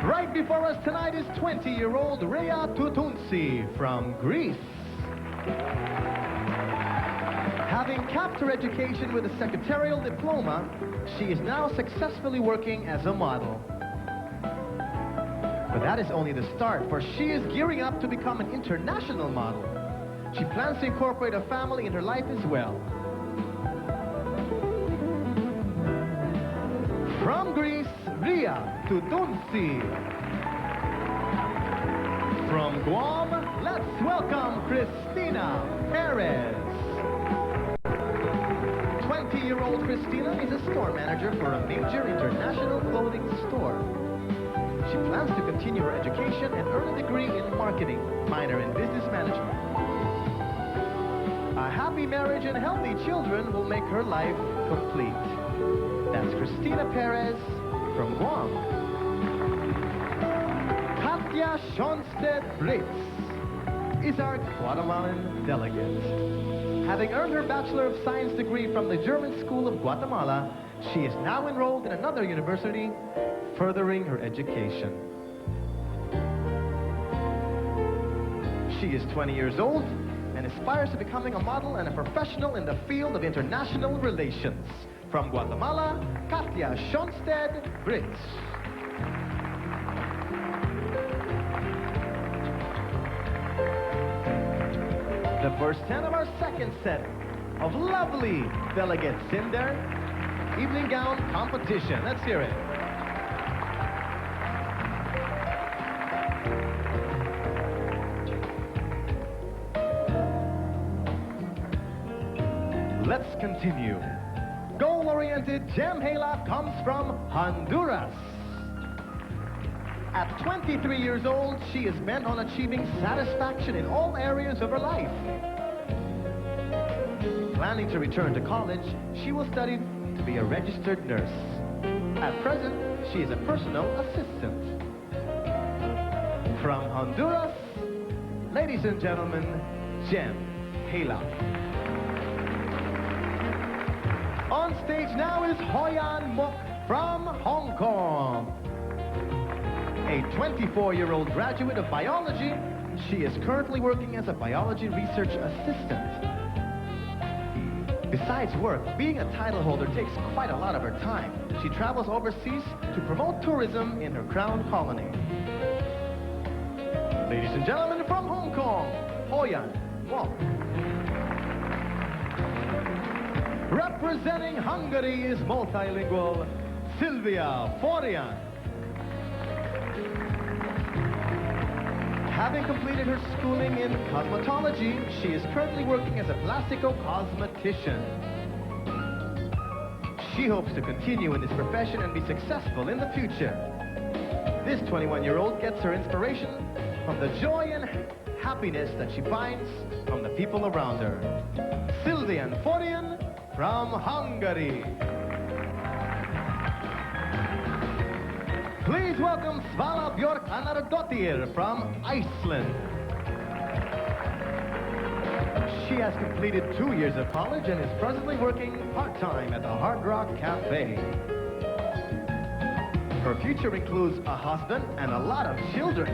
Right before us tonight is 20-year-old Rhea Tutunsi from Greece. Having capped her education with a secretarial diploma, she is now successfully working as a model. But that is only the start, for she is gearing up to become an international model. She plans to incorporate a family in her life as well. From Greece, Rhea Tutunsi. From Guam, let's welcome Christina Perez. 20-year-old Christina is a store manager for a major international clothing store. She plans to continue her education and earn a degree in marketing, minor in business management. A happy marriage and healthy children will make her life complete. That's Christina Perez from Guam. Katja Schonstedt Britz is our Guatemalan delegate. Having earned her Bachelor of Science degree from the German School of Guatemala, she is now enrolled in another university, furthering her education. She is 20 years old and aspires to becoming a model and a professional in the field of international relations. From Guatemala, Katja Schonstedt Britz. first 10 of our second set of lovely delegates in their evening gown competition. Let's hear it. Let's continue. Goal-oriented Jem Hayla comes from Honduras. At 23 years old, she is bent on achieving satisfaction in all areas of her life. Planning to return to college, she will study to be a registered nurse. At present, she is a personal assistant. From Honduras, ladies and gentlemen, Jem Hayla. On stage now is Hoyan Mok from Hong Kong. A 24-year-old graduate of biology, she is currently working as a biology research assistant. Besides work, being a title holder takes quite a lot of her time. She travels overseas to promote tourism in her crown colony. Ladies and gentlemen, from Hong Kong, Hoyan Mok. Representing Hungary is multilingual Sylvia Forian. Having completed her schooling in cosmetology, she is currently working as a plastico-cosmetician. She hopes to continue in this profession and be successful in the future. This 21-year-old gets her inspiration from the joy and happiness that she finds from the people around her. Sylvia Forian from Hungary. Please welcome Svala Björk Anardottir from Iceland. She has completed 2 years of college and is presently working part-time at the Hard Rock Cafe. Her future includes a husband and a lot of children.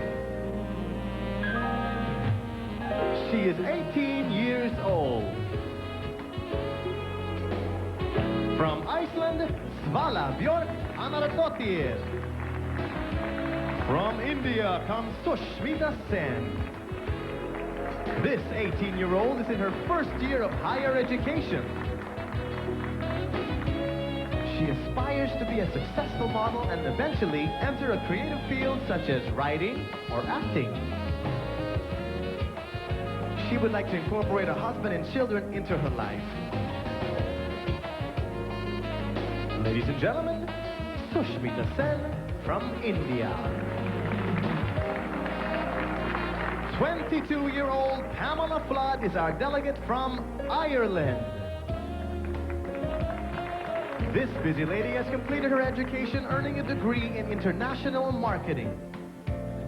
She is 18 years old. From Iceland, Svala Björk Anardottir. From India comes Sushmita Sen. This 18-year-old is in her first year of higher education. She aspires to be a successful model and eventually enter a creative field such as writing or acting. She would like to incorporate a husband and children into her life. Ladies and gentlemen, Sushmita Sen from India. 22-year-old Pamela Flood is our delegate from Ireland. This busy lady has completed her education, earning a degree in international marketing.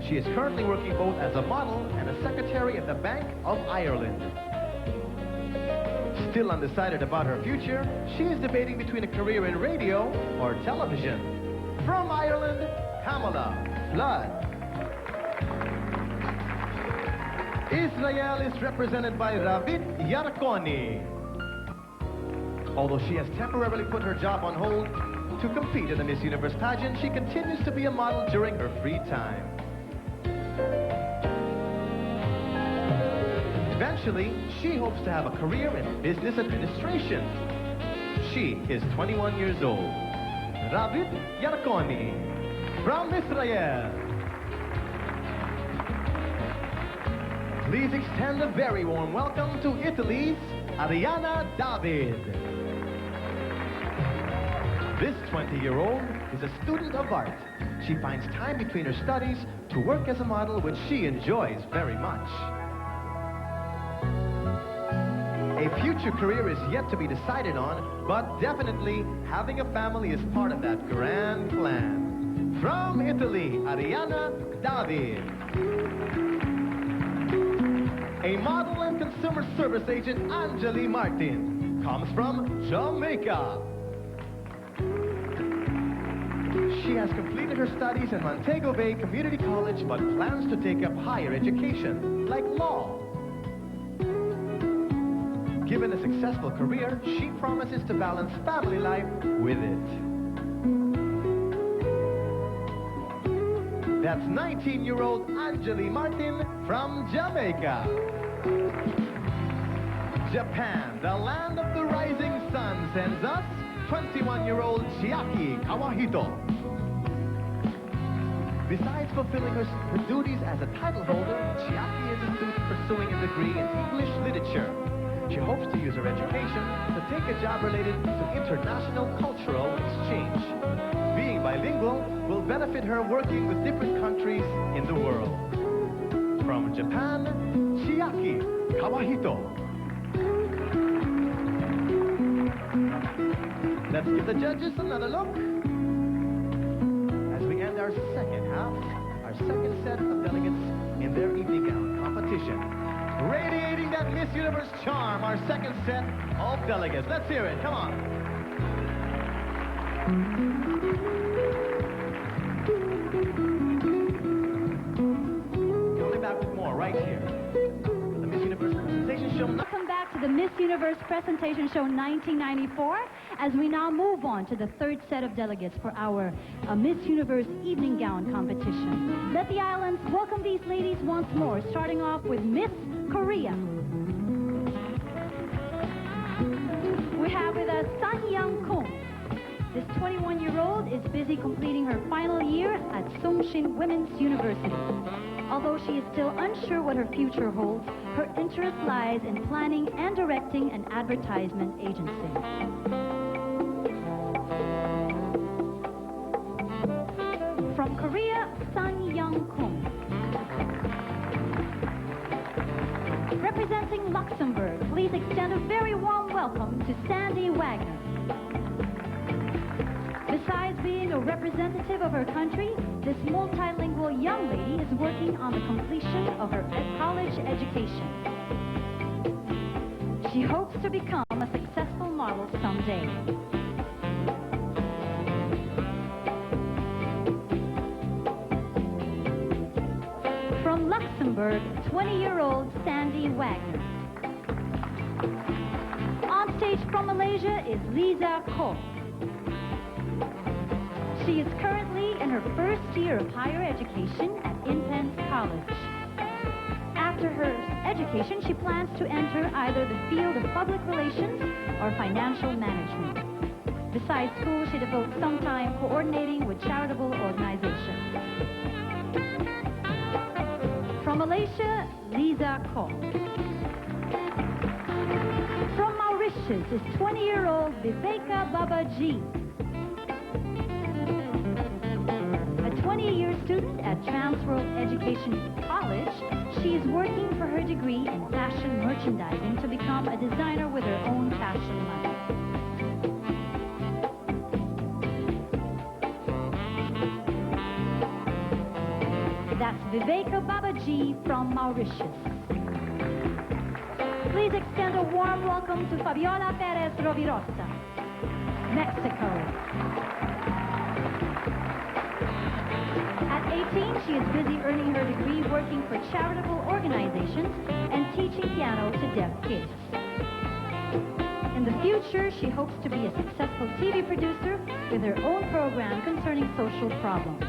She is currently working both as a model and a secretary at the Bank of Ireland. Still undecided about her future, she is debating between a career in radio or television. From Ireland, Pamela Flood. Israel is represented by Ravit Yarkoni. Although she has temporarily put her job on hold to compete in the Miss Universe pageant, she continues to be a model during her free time. Eventually, she hopes to have a career in business administration. She is 21 years old. Ravit Yarkoni from Israel. Please extend a very warm welcome to Italy's Ariana David. This 20-year-old is a student of art. She finds time between her studies to work as a model, which she enjoys very much. A future career is yet to be decided on, but definitely having a family is part of that grand plan. From Italy, Ariana David. A model and consumer service agent, Anjali Martin, comes from Jamaica. She has completed her studies in Montego Bay Community College, but plans to take up higher education, like law. Given a successful career, she promises to balance family life with it. That's 19-year-old Anjali Martin from Jamaica. Japan, the land of the rising sun, sends us 21-year-old Chiaki Kawahito. Besides fulfilling her duties as a title holder, Chiaki is a student pursuing a degree in English literature. She hopes to use her education to take a job related to international cultural exchange. Being bilingual will benefit her working with different countries in the world. From Japan, Chiaki Kawahito. Let's give the judges another look as we end our second half, our second set of delegates in their evening gown competition. Radiating that Miss Universe charm, our second set of delegates. Let's hear it, come on. Coming back with more right here. The Miss Universe presentation show. Welcome back to the Miss Universe Presentation Show 1994, as we now move on to the third set of delegates for our Miss Universe Evening Gown Competition. Let the islands welcome these ladies once more, starting off with Miss Korea. We have with us Sun Young Kung. This 21-year-old is busy completing her final year at Sungshin Women's University. Although she is still unsure what her future holds, her interest lies in planning and directing an advertisement agency. From Korea, Sun Young Kung. Representing Luxembourg, please extend a very warm welcome to Sandy Wagner. Besides being a representative of her country, this multilingual young lady is working on the completion of her college education. She hopes to become a successful model someday. From Luxembourg, 20-year-old Sandy Wagner. On stage from Malaysia is Lisa Koh. She is currently in her first year of higher education at Inpen's College. After her education, she plans to enter either the field of public relations or financial management. Besides school, she devotes some time coordinating with charitable organizations. From Malaysia, Lisa Koh. From Mauritius is 20-year-old Viveka Babaji. A 20-year student at Transworld Education College, she is working for her degree in fashion merchandising to become a designer with her own fashion line. That's Viveka Babaji from Mauritius. Please extend a warm welcome to Fabiola Perez Rovirosa, Mexico. At 18, she is busy earning her degree working for charitable organizations and teaching piano to deaf kids. In the future, she hopes to be a successful TV producer with her own program concerning social problems.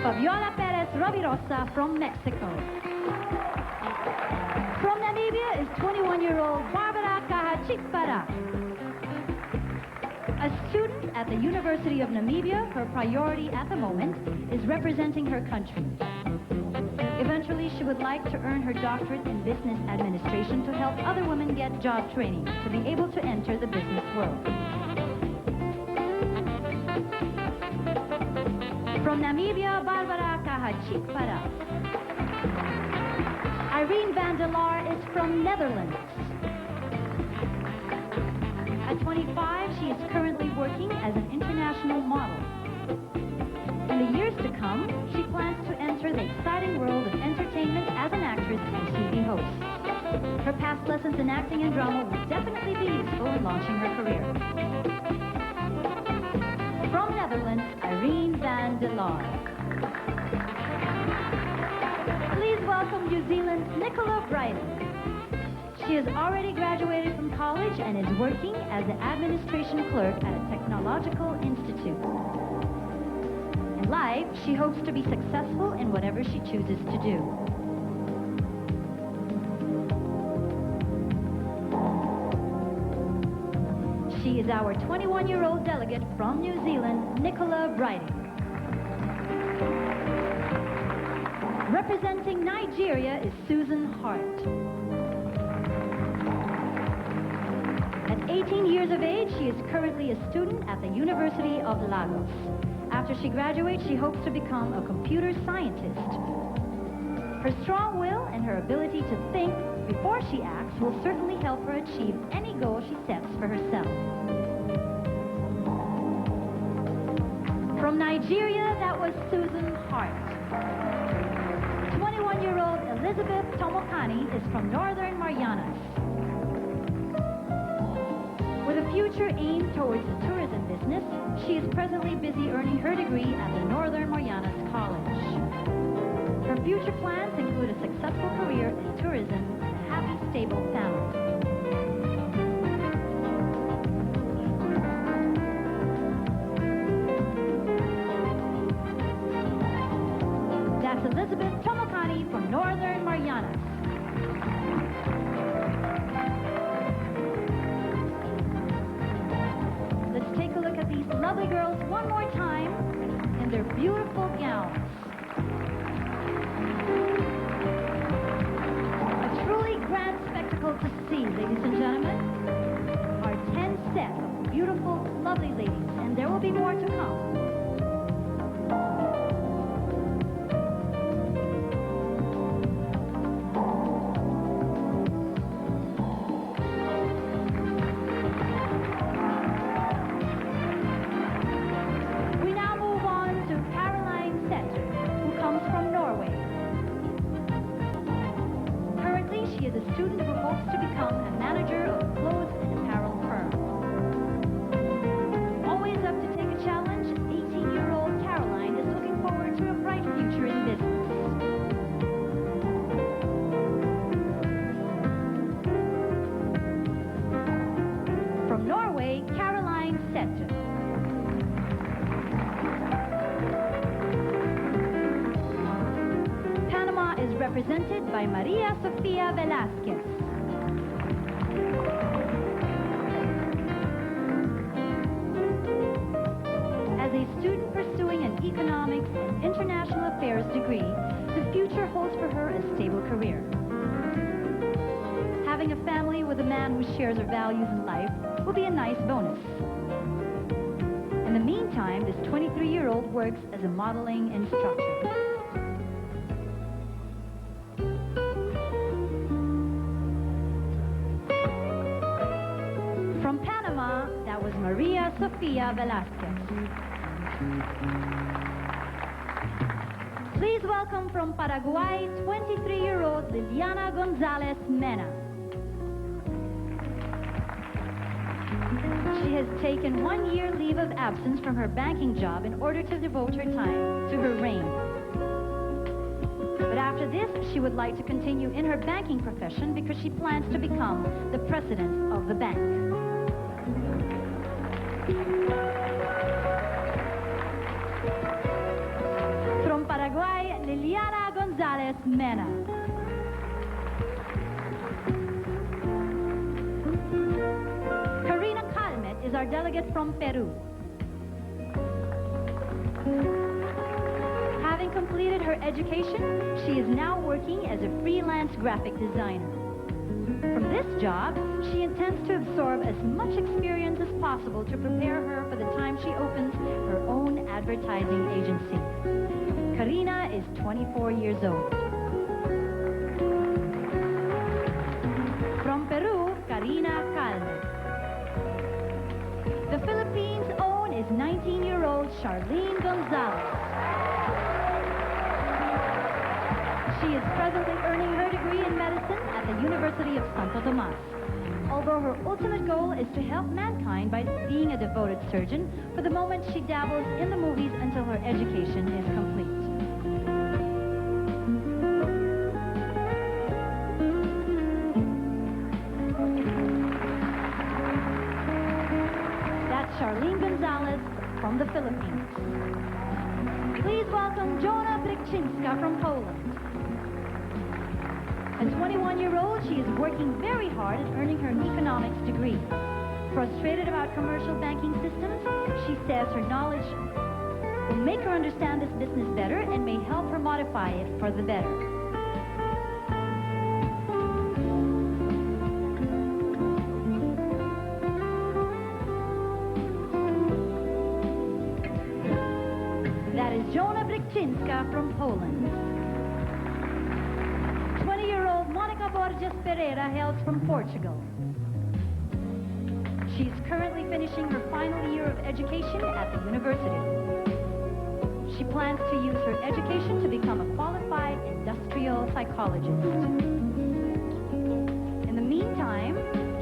Fabiola Perez Rovirosa from Mexico. From Namibia is 21-year-old Barbara Kahachikpara. A student at the University of Namibia, her priority at the moment is representing her country. Eventually, she would like to earn her doctorate in business administration to help other women get job training to be able to enter the business world. From Namibia, Barbara Kahachikpara. Irene van der Laar is from Netherlands. At 25, she is currently working as an international model. In the years to come, she plans to enter the exciting world of entertainment as an actress and TV host. Her past lessons in acting and drama will definitely be useful in launching her career. From Netherlands, Irene van der Laar. Please welcome New Zealand's Nicola Bryden. She has already graduated from college and is working as an administration clerk at a technological institute. And life, she hopes to be successful in whatever she chooses to do. She is our 21-year-old delegate from New Zealand, Nicola Brighting. Representing Nigeria is Susan Hart. At 18 years of age, she is currently a student at the University of Lagos. After she graduates, she hopes to become a computer scientist. Her strong will and her ability to think before she acts will certainly help her achieve any goal she sets for herself. From Nigeria, that was Susan Hart. 21-year-old Elizabeth Tomokani is from Northern Marianas. With a future aimed towards the tourism business, she is presently busy earning her degree at the Northern Marianas College. Her future plans include a successful career in tourism and a happy, stable family. That's Elizabeth Tomokani from Northern Marianas. Let's take a look at these lovely girls one more time in their beautiful gowns. A truly grand spectacle to see, ladies and gentlemen. Our 10 set of beautiful, lovely ladies, and there will be more to come. Represented by Maria Sofia Velasquez. As a student pursuing an economics and international affairs degree, the future holds for her a stable career. Having a family with a man who shares her values in life will be a nice bonus. In the meantime, this 23-year-old works as a modeling instructor. From Panama, that was Maria Sofia Velasquez. Please welcome from Paraguay, 23-year-old Liliana Gonzalez Mena. She has taken 1 year leave of absence from her banking job in order to devote her time to her reign. But after this, she would like to continue in her banking profession because she plans to become the president of the bank. From Paraguay, Liliana Gonzalez Mena. Karina Calmet is our delegate from Peru. Having completed her education, she is now working as a freelance graphic designer. From this job, she intends to absorb as much experience as possible to prepare her for the time she opens her own advertising agency. Karina is 24 years old. From Peru, Karina Calmet. The Philippines' own is 19-year-old Charlene Gonzalez. She is presently earning her degree in medicine at the University of Santo Tomas. Although her ultimate goal is to help mankind by being a devoted surgeon, for the moment she dabbles in the movies until her education is complete. That's Charlene Gonzalez from the Philippines. welcome Jonah Bryczynska from Poland. A 21-year-old, she is working very hard at earning her economics degree. Frustrated about commercial banking systems, she says her knowledge will make her understand this business better and may help her modify it for the better. That is Jonah Bryczynska from Poland. 20-year-old Monica Borges Pereira hails from Portugal. She's currently finishing her final year of education at the university. She plans to use her education to become a qualified industrial psychologist. In the meantime,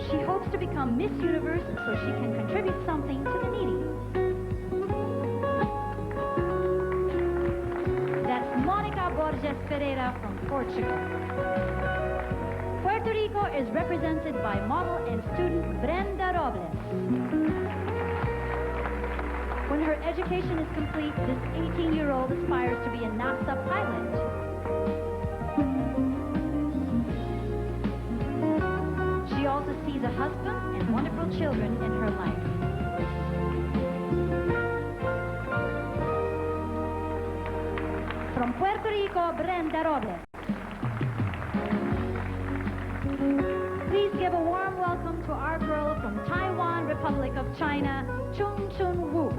she hopes to become Miss Universe so she can contribute something to the needy. That's Monica Borges Pereira from Portugal. Puerto Rico is represented by model and student Brenda Robles. When her education is complete, this 18-year-old aspires to be a NASA pilot. She also sees a husband and wonderful children in her life. From Puerto Rico, Brenda Robles. Please give a warm welcome to our girl from Taiwan, Republic of China, Chung Chun Wu.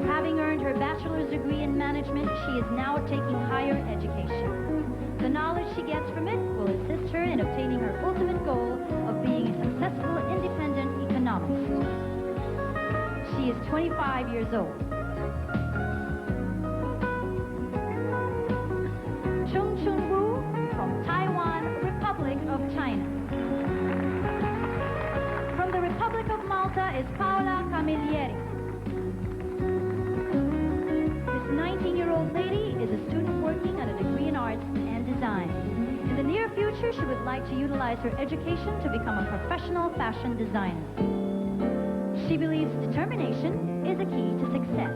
Having earned her bachelor's degree in management, she is now taking higher education. The knowledge she gets from it will assist her in obtaining her ultimate goal of being a successful, independent economist. She is 25 years old. Chung Chun Wu from Taiwan, Republic of China. From the Republic of Malta is Paola Camilleri. This 19-year-old lady is a student working at a degree in arts and design. In the near future, she would like to utilize her education to become a professional fashion designer. She believes determination is a key to success.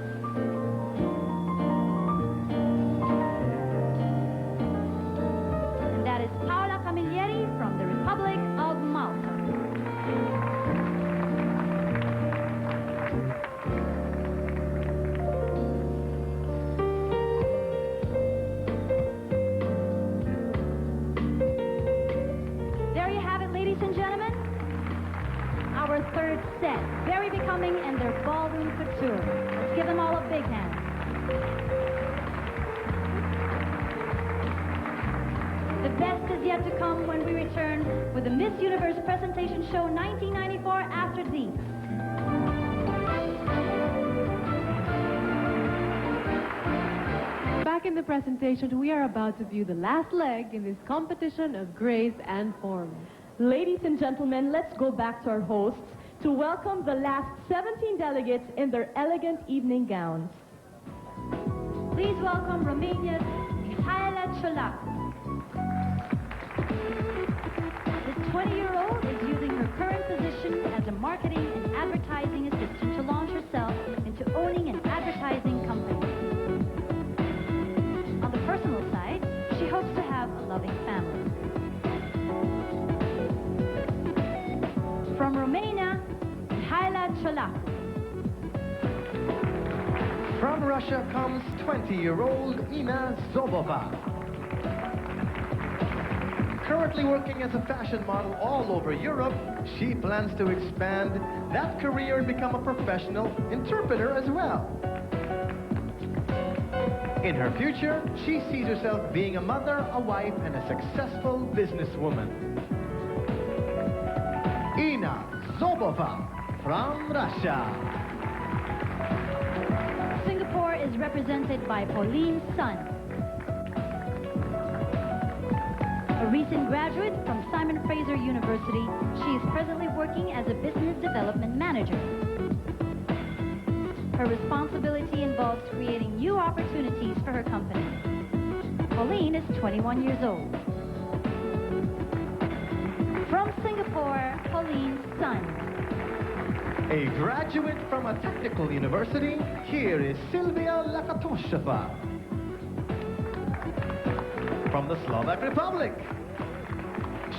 And that is Paola Camilleri from the Republic of Malta. There you have it, ladies and gentlemen. Our third set. Very becoming in their ballroom couture. Let's give them all a big hand. The best is yet to come when we return with the Miss Universe Presentation Show 1994 after these. Back in the presentation, we are about to view the last leg in this competition of grace and form. Ladies and gentlemen, let's go back to our hosts to welcome the last 17 delegates in their elegant evening gowns. Please welcome Romania's Mihaela Ciolacu. This 20-year-old is using her current position as a marketing and advertising assistant to launch herself into owning an advertising company. On the personal side, she hopes to have a loving family. From Romania, Mihaela Ciolacu. From Russia comes 20-year-old Ina Zobova. Currently working as a fashion model all over Europe, she plans to expand that career and become a professional interpreter as well. In her future, she sees herself being a mother, a wife, and a successful businesswoman. Ina Zobova from Russia. Singapore is represented by Pauline Sun. A recent graduate from Simon Fraser University, she is presently working as a business development manager. Her responsibility involves creating new opportunities for her company. Pauline is 21 years old. From Singapore, Pauline Sun. A graduate from a technical university, here is Sylvia Lakatosheva. From the Slovak Republic.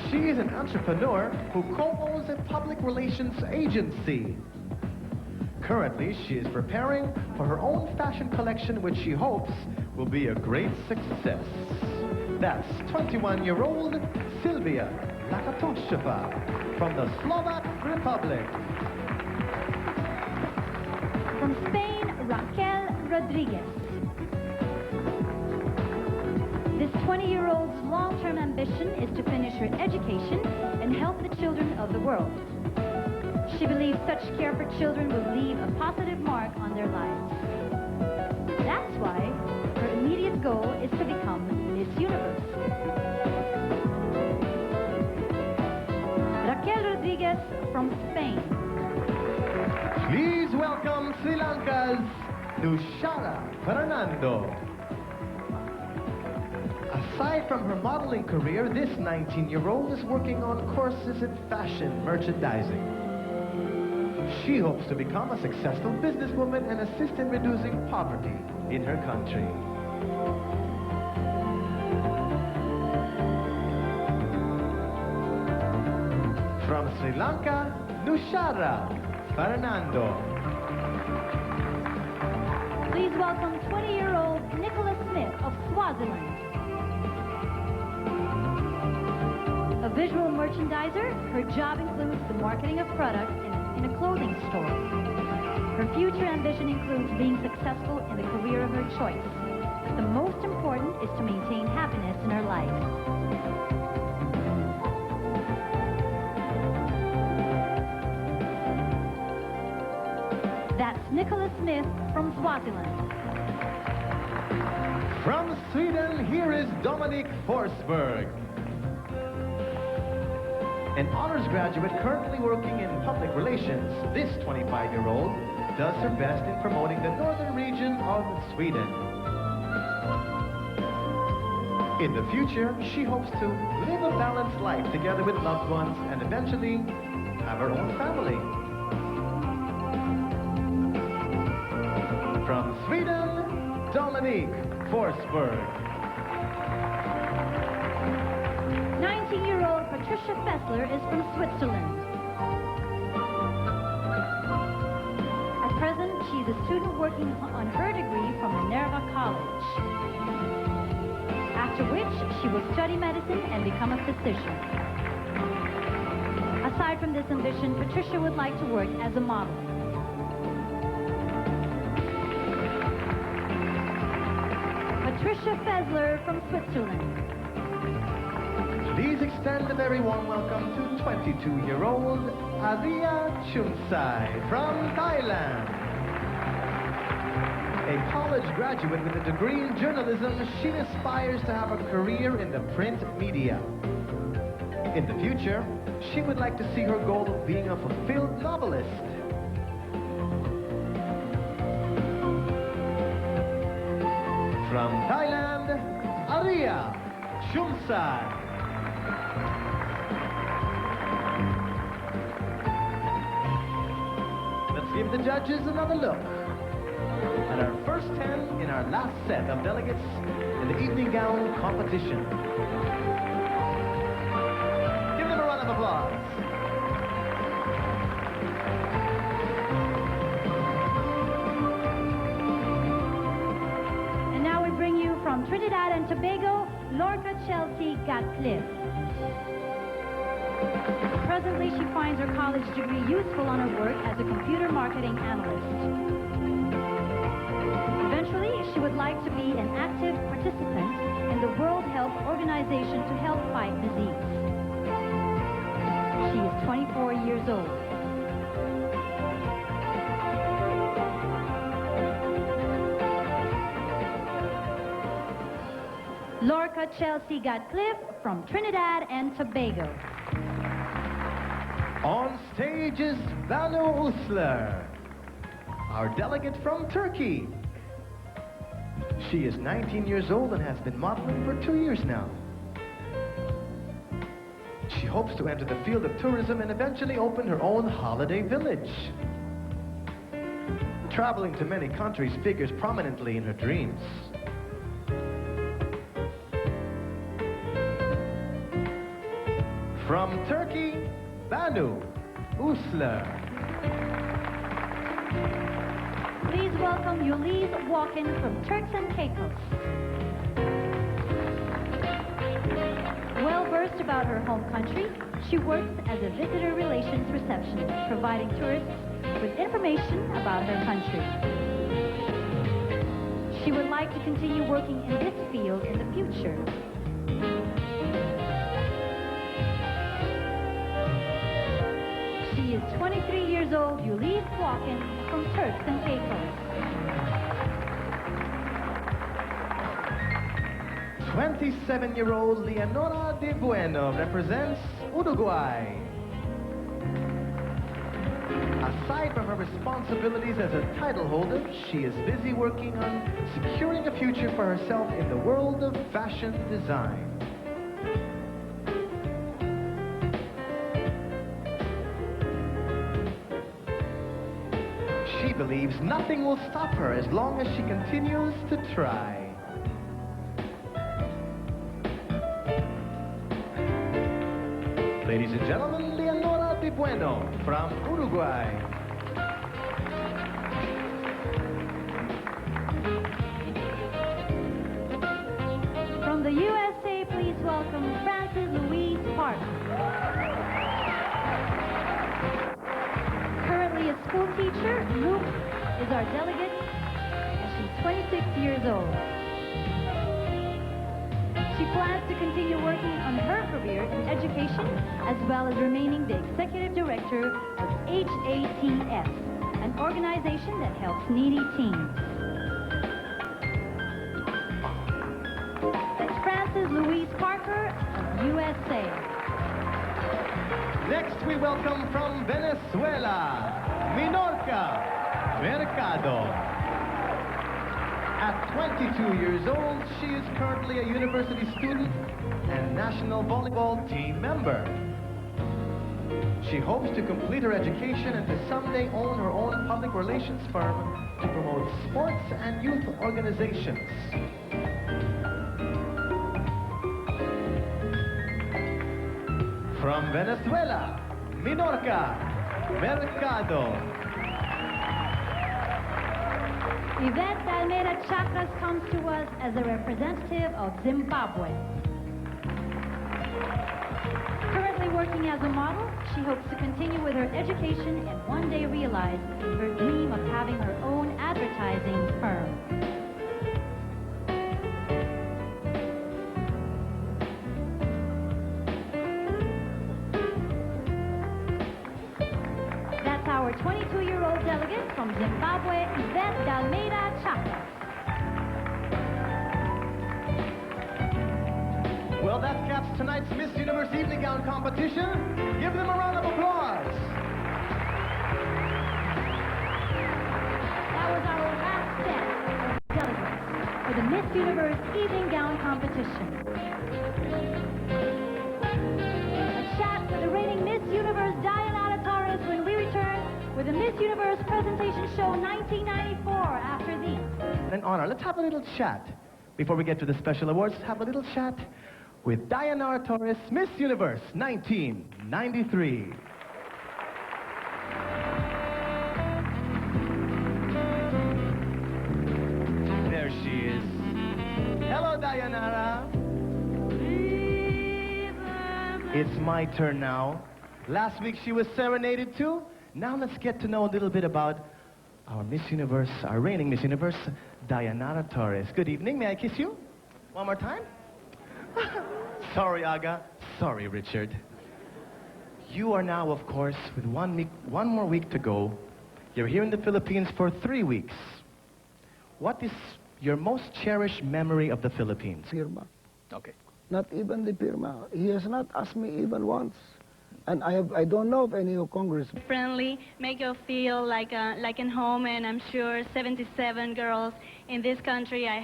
She is an entrepreneur who co-owns a public relations agency. Currently, she is preparing for her own fashion collection, which she hopes will be a great success. That's 21-year-old Sylvia Lakatosheva from the Slovak Republic. From Spain, Raquel Rodriguez. This 20-year-old's long-term ambition is to finish her education and help the children of the world. She believes such care for children will leave a positive mark on their lives. That's why her immediate goal is to become Miss Universe. Raquel Rodriguez from Spain. Please welcome Sri Lanka's Nushara Fernando. Aside from her modeling career, this 19-year-old is working on courses in fashion merchandising. She hopes to become a successful businesswoman and assist in reducing poverty in her country. From Sri Lanka, Nushara Fernando. Please welcome 20-year-old Nicholas Smith of Swaziland. A visual merchandiser, her job includes the marketing of products in a clothing store. Her future ambition includes being successful in the career of her choice. The most important is to maintain happiness in her life. That's Nicholas Smith from Swaziland. From Sweden, here is Dominic Forsberg. An honors graduate currently working in public relations, this 25-year-old does her best in promoting the northern region of Sweden. In the future, she hopes to live a balanced life together with loved ones and eventually have her own family. From Sweden, Dominique Forsberg. 19-year-old Patricia Fessler is from Switzerland. At present, she is a student working on her degree from Minerva College. After which, she will study medicine and become a physician. Aside from this ambition, Patricia would like to work as a model. Patricia Fessler from Switzerland. Please extend a very warm welcome to 22-year-old Aria Chumsai from Thailand. A college graduate with a degree in journalism, she aspires to have a career in the print media. In the future, she would like to see her goal of being a fulfilled novelist. From Thailand, Aria Chumsai. Let's give the judges another look at our first 10 in our last set of delegates in the evening gown competition. Give them a round of applause. And now we bring you from Trinidad and Tobago, Lorca Chelsea Gatcliffe. Presently, she finds her college degree useful on her work as a computer marketing analyst. Eventually, she would like to be an active participant in the World Health Organization to help fight disease. She is 24 years old. Lorca Chelsea Gatcliffe from Trinidad and Tobago. On stage is Banu Usler, our delegate from Turkey. She is 19 years old and has been modeling for 2 years now. She hopes to enter the field of tourism and eventually open her own holiday village. Traveling to many countries figures prominently in her dreams. From Turkey, Banu Usler. Please welcome Yuliz Walken from Turks and Caicos. Well versed about her home country, she works as a visitor relations receptionist, providing tourists with information about her country. She would like to continue working in this field in the future. She is 23 years old, Yuliz Walken from Turks and Caicos. 27-year-old Leonora De Bueno represents Uruguay. Aside from her responsibilities as a title holder, she is busy working on securing a future for herself in the world of fashion design. She believes nothing will stop her as long as she continues to try. Ladies and gentlemen, Leonora De Bueno from Uruguay. From the USA, please welcome Frances Louise Park. Currently a school teacher, Luke is our delegate, and she's 26 years old. She plans to continue working on her career in education, as well as remaining the executive director of HATS, an organization that helps needy teens. That's Frances Louise Parker of USA. Next we welcome from Venezuela, Minorca Mercado. At 22 years old, she is currently a university student and national volleyball team member. She hopes to complete her education and to someday own her own public relations firm to promote sports and youth organizations. From Venezuela, Minorca Mercado. Yvette Almeida Chakras comes to us as a representative of Zimbabwe. Currently working as a model, she hopes to continue with her education and one day realize her dream of having her own advertising firm. That's our 22-year-old delegate from Zimbabwe, Yvette Almeida Chakras. Well, that caps tonight's Miss Universe Evening Gown competition. Give them a round of applause. That was our last set of delegates for the Miss Universe Evening Gown competition. A chat with the reigning Miss Universe Diana Torres when we return with the Miss Universe Presentation Show 1994 after these. An honor. Let's have a little chat. Before we get to the special awards, have a little chat with Diana Torres, Miss Universe 1993. There she is. Hello, Diana. It's my turn now. Last week she was serenaded too. Now let's get to know a little bit about our Miss Universe, our reigning Miss Universe, Diana Torres. Good evening. May I kiss you? One more time? Sorry, Aga. Sorry, Richard. You are now, of course, with one more week to go. You're here in the Philippines for 3 weeks. What is your most cherished memory of the Philippines? Pirma. Okay. Not even the Pirma. He has not asked me even once. And I don't know of any congressman. Friendly, make you feel like in home, and I'm sure 77 girls in this country are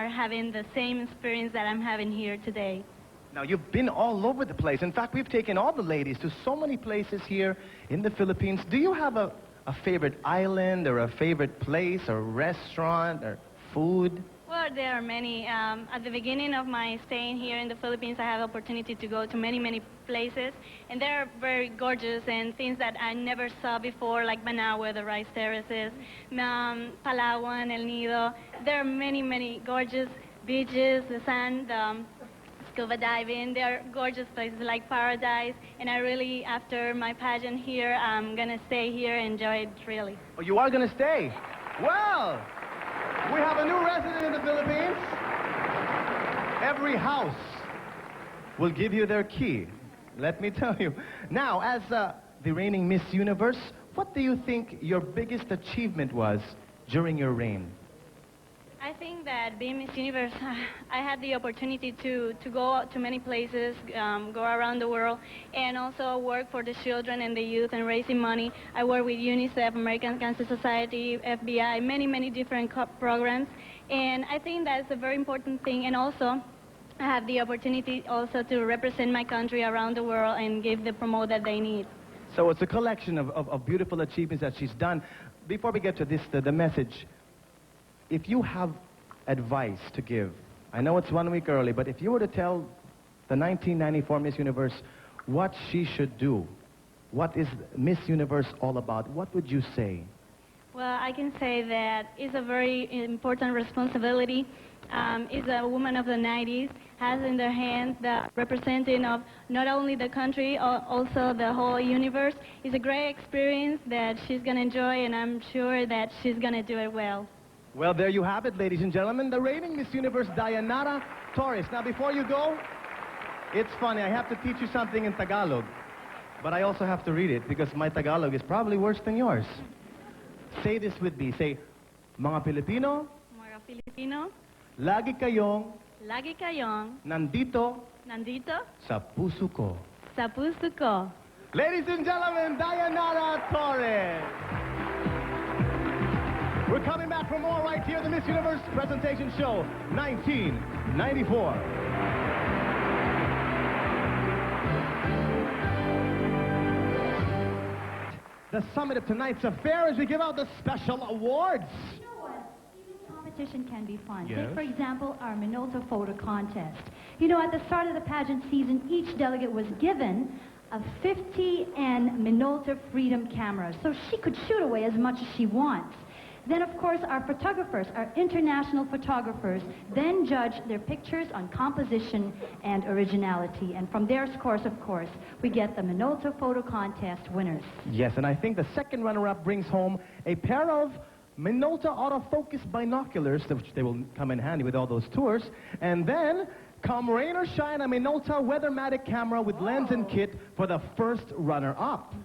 having the same experience that I'm having here today. Now, you've been all over the place. In fact, we've taken all the ladies to so many places here in the Philippines. Do you have a a favorite island or a favorite place or restaurant or food? Well, there are many. At the beginning of my staying here in the Philippines, I have opportunity to go to many, many places, and they're very gorgeous and things that I never saw before, like Managua, the rice terraces, Palawan, El Nido. There are many, many gorgeous beaches, the sand, scuba diving. They are gorgeous places like paradise, and I really, after my pageant here, I'm gonna stay here and enjoy it really. Oh, you are gonna stay? Well, we have a new resident in the Philippines. Every house will give you their key. Let me tell you. Now, as the reigning Miss Universe, what do you think your biggest achievement was during your reign? I think that being Miss Universe, I had the opportunity to go out to many places, go around the world, and also work for the children and the youth and raising money. I work with UNICEF, American Cancer Society, FBI, many, many different programs. And I think that's a very important thing. And also, I have the opportunity also to represent my country around the world and give the promote that they need. So it's a collection of beautiful achievements that she's done. Before we get to this, the message, if you have advice to give, I know it's 1 week early, but if you were to tell the 1994 Miss Universe what she should do, what is Miss Universe all about, what would you say? Well, I can say that it's a very important responsibility. Is a woman of the 90s, has in their hands the representing of not only the country, also the whole universe. It's a great experience that she's going to enjoy, and I'm sure that she's going to do it well. Well, there you have it, ladies and gentlemen, the reigning Miss Universe, Dayanara Torres. Now, before you go, it's funny, I have to teach you something in Tagalog, but I also have to read it because my Tagalog is probably worse than yours. Say this with me. Say, mga Pilipino, lagi kayong nandito sa puso ko. Sa puso ko. Ladies and gentlemen, Dayanara Torres. We're coming back for more right here, the Miss Universe Presentation Show 1994. The summit of tonight's affair as we give out the special awards. You know what? Even competition can be fun. Yes. Take, for example, our Minolta photo contest. You know, at the start of the pageant season, each delegate was given a 50N Minolta Freedom camera, so she could shoot away as much as she wants. Then, of course, our photographers, our international photographers, then judge their pictures on composition and originality. And from their scores, of course, we get the Minolta Photo Contest winners. Yes, and I think the second runner-up brings home a pair of Minolta autofocus binoculars, which they will come in handy with all those tours. And then, come rain or shine, a Minolta Weathermatic camera with lens and kit for the first runner-up.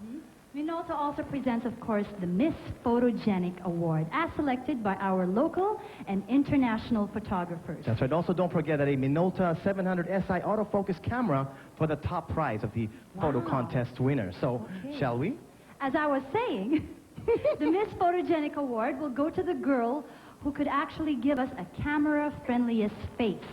Minolta also presents, of course, the Miss Photogenic Award, as selected by our local and international photographers. That's right. Also, don't forget that a Minolta 700 SI autofocus camera for the top prize of the photo contest winner. So, shall we? As I was saying, the Miss Photogenic Award will go to the girl who could actually give us a camera-friendliest face.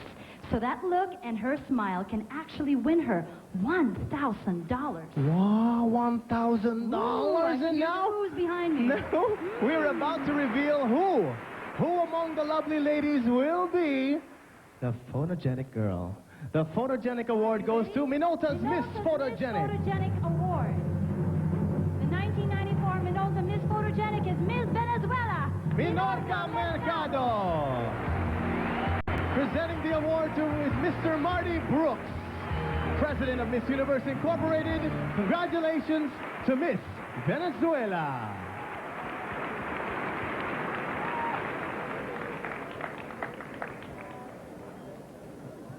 So that look and her smile can actually win her $1,000. Wow, $1,000! And now, who's behind me? No, we're about to reveal who among the lovely ladies will be the photogenic girl. The Photogenic Award goes to Minolta's Miss Photogenic. Miss Photogenic Award. The 1994 Minolta Miss Photogenic is Miss Venezuela, Minorca Mercado. Presenting the award to is Mr. Marty Brooks, President of Miss Universe Incorporated. Congratulations to Miss Venezuela.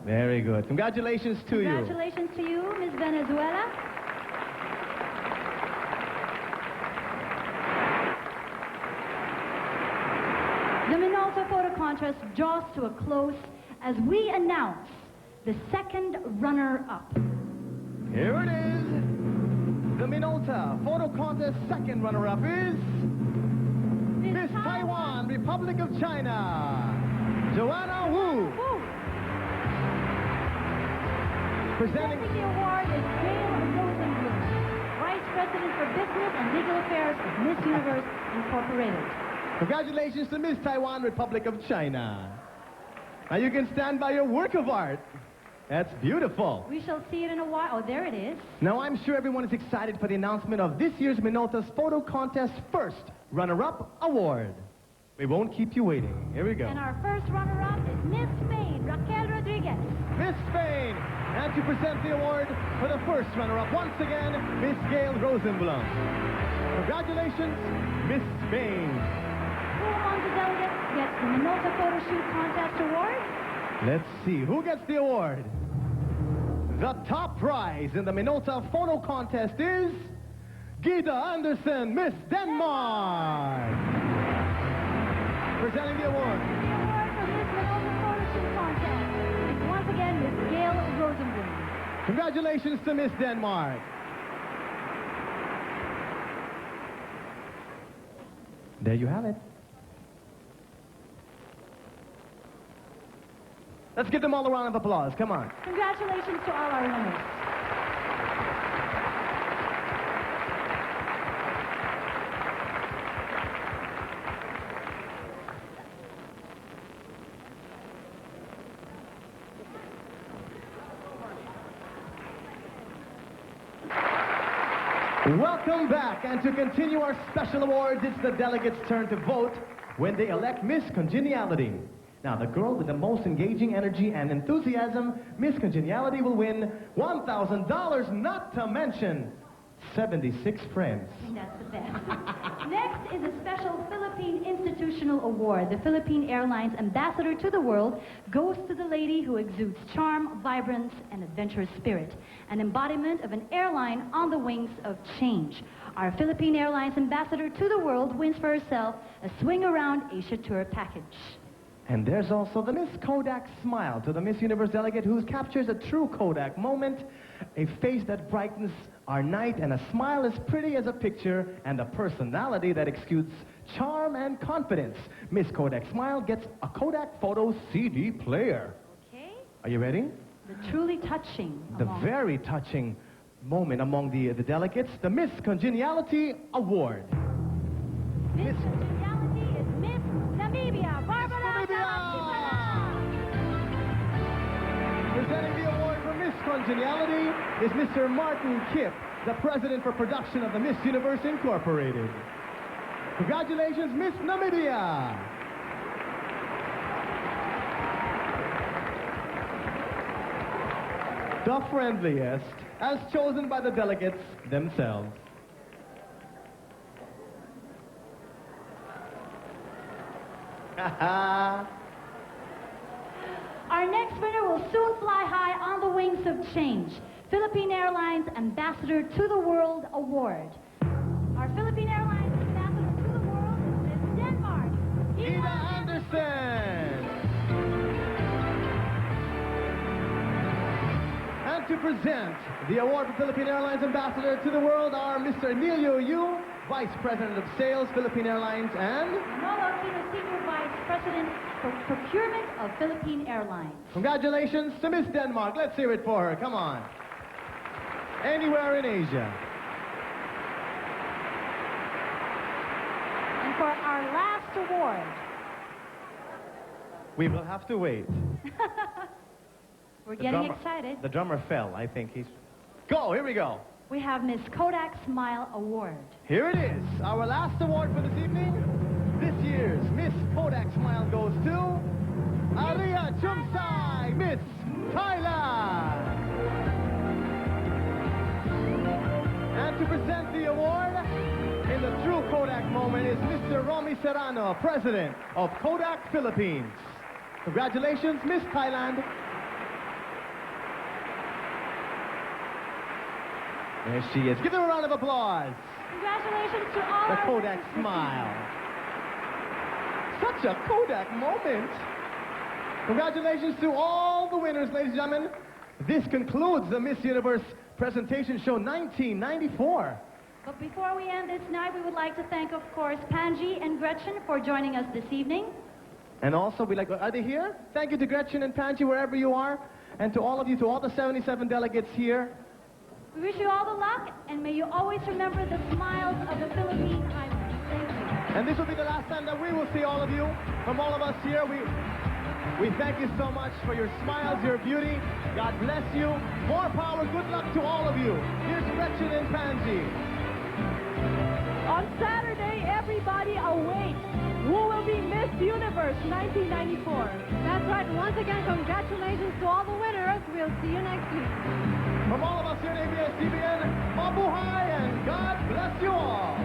Very good. Congratulations to you. Congratulations to you, Miss Venezuela. The Minolta Photo Contest draws to a close as we announce the second runner-up. Here it is. The Minolta Photo Contest second runner-up is Miss Taiwan, Republic of China, Joanna Wu. Presenting the award is Gail Rosenblum, Vice President for Business and Legal Affairs of Miss Universe Incorporated. Congratulations to Miss Taiwan, Republic of China. Now you can stand by your work of art. That's beautiful. We shall see it in a while. Oh, there it is. Now I'm sure everyone is excited for the announcement of this year's Minota's Photo Contest first runner-up award. We won't keep you waiting. Here we go. And our first runner-up is Miss Spain, Raquel Rodriguez. Miss Spain. And to present the award for the first runner-up, once again, Miss Gail Rosenblum. Congratulations, Miss Spain. Who among the delegates gets the Minota Photo Shoot Contest Award? Let's see, who gets the award? The top prize in the Minota Photo Contest is Gita Anderson, Miss Denmark. Presenting the award. The award for Miss Minota Photo Shoot Contest is once again Miss Gail Rosenblum. Congratulations to Miss Denmark. There you have it. Let's give them all a round of applause. Come on. Congratulations to all our winners. Welcome back, and to continue our special awards, it's the delegates' turn to vote when they elect Miss Congeniality. Now, the girl with the most engaging energy and enthusiasm, Miss Congeniality, will win $1,000, not to mention 76 friends. I think that's the best. Next is a special Philippine Institutional Award. The Philippine Airlines Ambassador to the World goes to the lady who exudes charm, vibrance, and adventurous spirit, an embodiment of an airline on the wings of change. Our Philippine Airlines Ambassador to the World wins for herself a Swing Around Asia Tour package. And there's also the Miss Kodak smile to the Miss Universe delegate who captures a true Kodak moment, a face that brightens our night, and a smile as pretty as a picture, and a personality that exudes charm and confidence. Miss Kodak Smile gets a Kodak Photo CD player. Okay. Are you ready? The truly touching. The very touching moment among the delegates, the Miss Congeniality Award. Miss Congeniality is Miss Namibia, Barbara Presenting the award for Miss Congeniality is Mr. Martin Kipp, the President for Production of the Miss Universe Incorporated. Congratulations, Miss Namibia! The friendliest, as chosen by the delegates themselves. Our next winner will soon fly high on the wings of change. Philippine Airlines Ambassador to the World Award. Our Philippine Airlines Ambassador to the World is Miss Denmark, Gita Anderson. And to present the award for Philippine Airlines Ambassador to the World are Mr. Emilio Yu, Vice President of Sales, Philippine Airlines, and Manolo Aquino, Senior Vice President for Procurement of Philippine Airlines. Congratulations to Miss Denmark. Let's hear it for her. Come on. Anywhere in Asia. And for our last award, we will have to wait. We're getting excited. The drummer fell. I think he's... Go, here we go. We have Miss Kodak Smile Award. Here it is. Our last award for this evening. This year's Miss Kodak Smile goes to Aria Chumsai, Miss Thailand. And to present the award in the true Kodak moment is Mr. Romy Serrano, President of Kodak Philippines. Congratulations, Miss Thailand. There she is. Give them a round of applause. Congratulations to all The our Kodak winners. smile. Such a Kodak moment. Congratulations to all the winners, ladies and gentlemen. This concludes the Miss Universe Presentation Show 1994. But before we end this night, we would like to thank, of course, Panji and Gretchen for joining us this evening. And also, are they here? Thank you to Gretchen and Panji, wherever you are. And to all of you, to all the 77 delegates here. We wish you all the luck, and may you always remember the smiles of the Philippine Islands. Thank you. And this will be the last time that we will see all of you. From all of us here, we thank you so much for your smiles, your beauty. God bless you. More power, good luck to all of you. Here's Gretchen and Pansy. On Saturday, everybody awaits. Who will be Miss Universe 1994? That's right. Once again, congratulations to all the winners. We'll see you next week. From all of us here at ABS-CBN, mabuhay and God bless you all.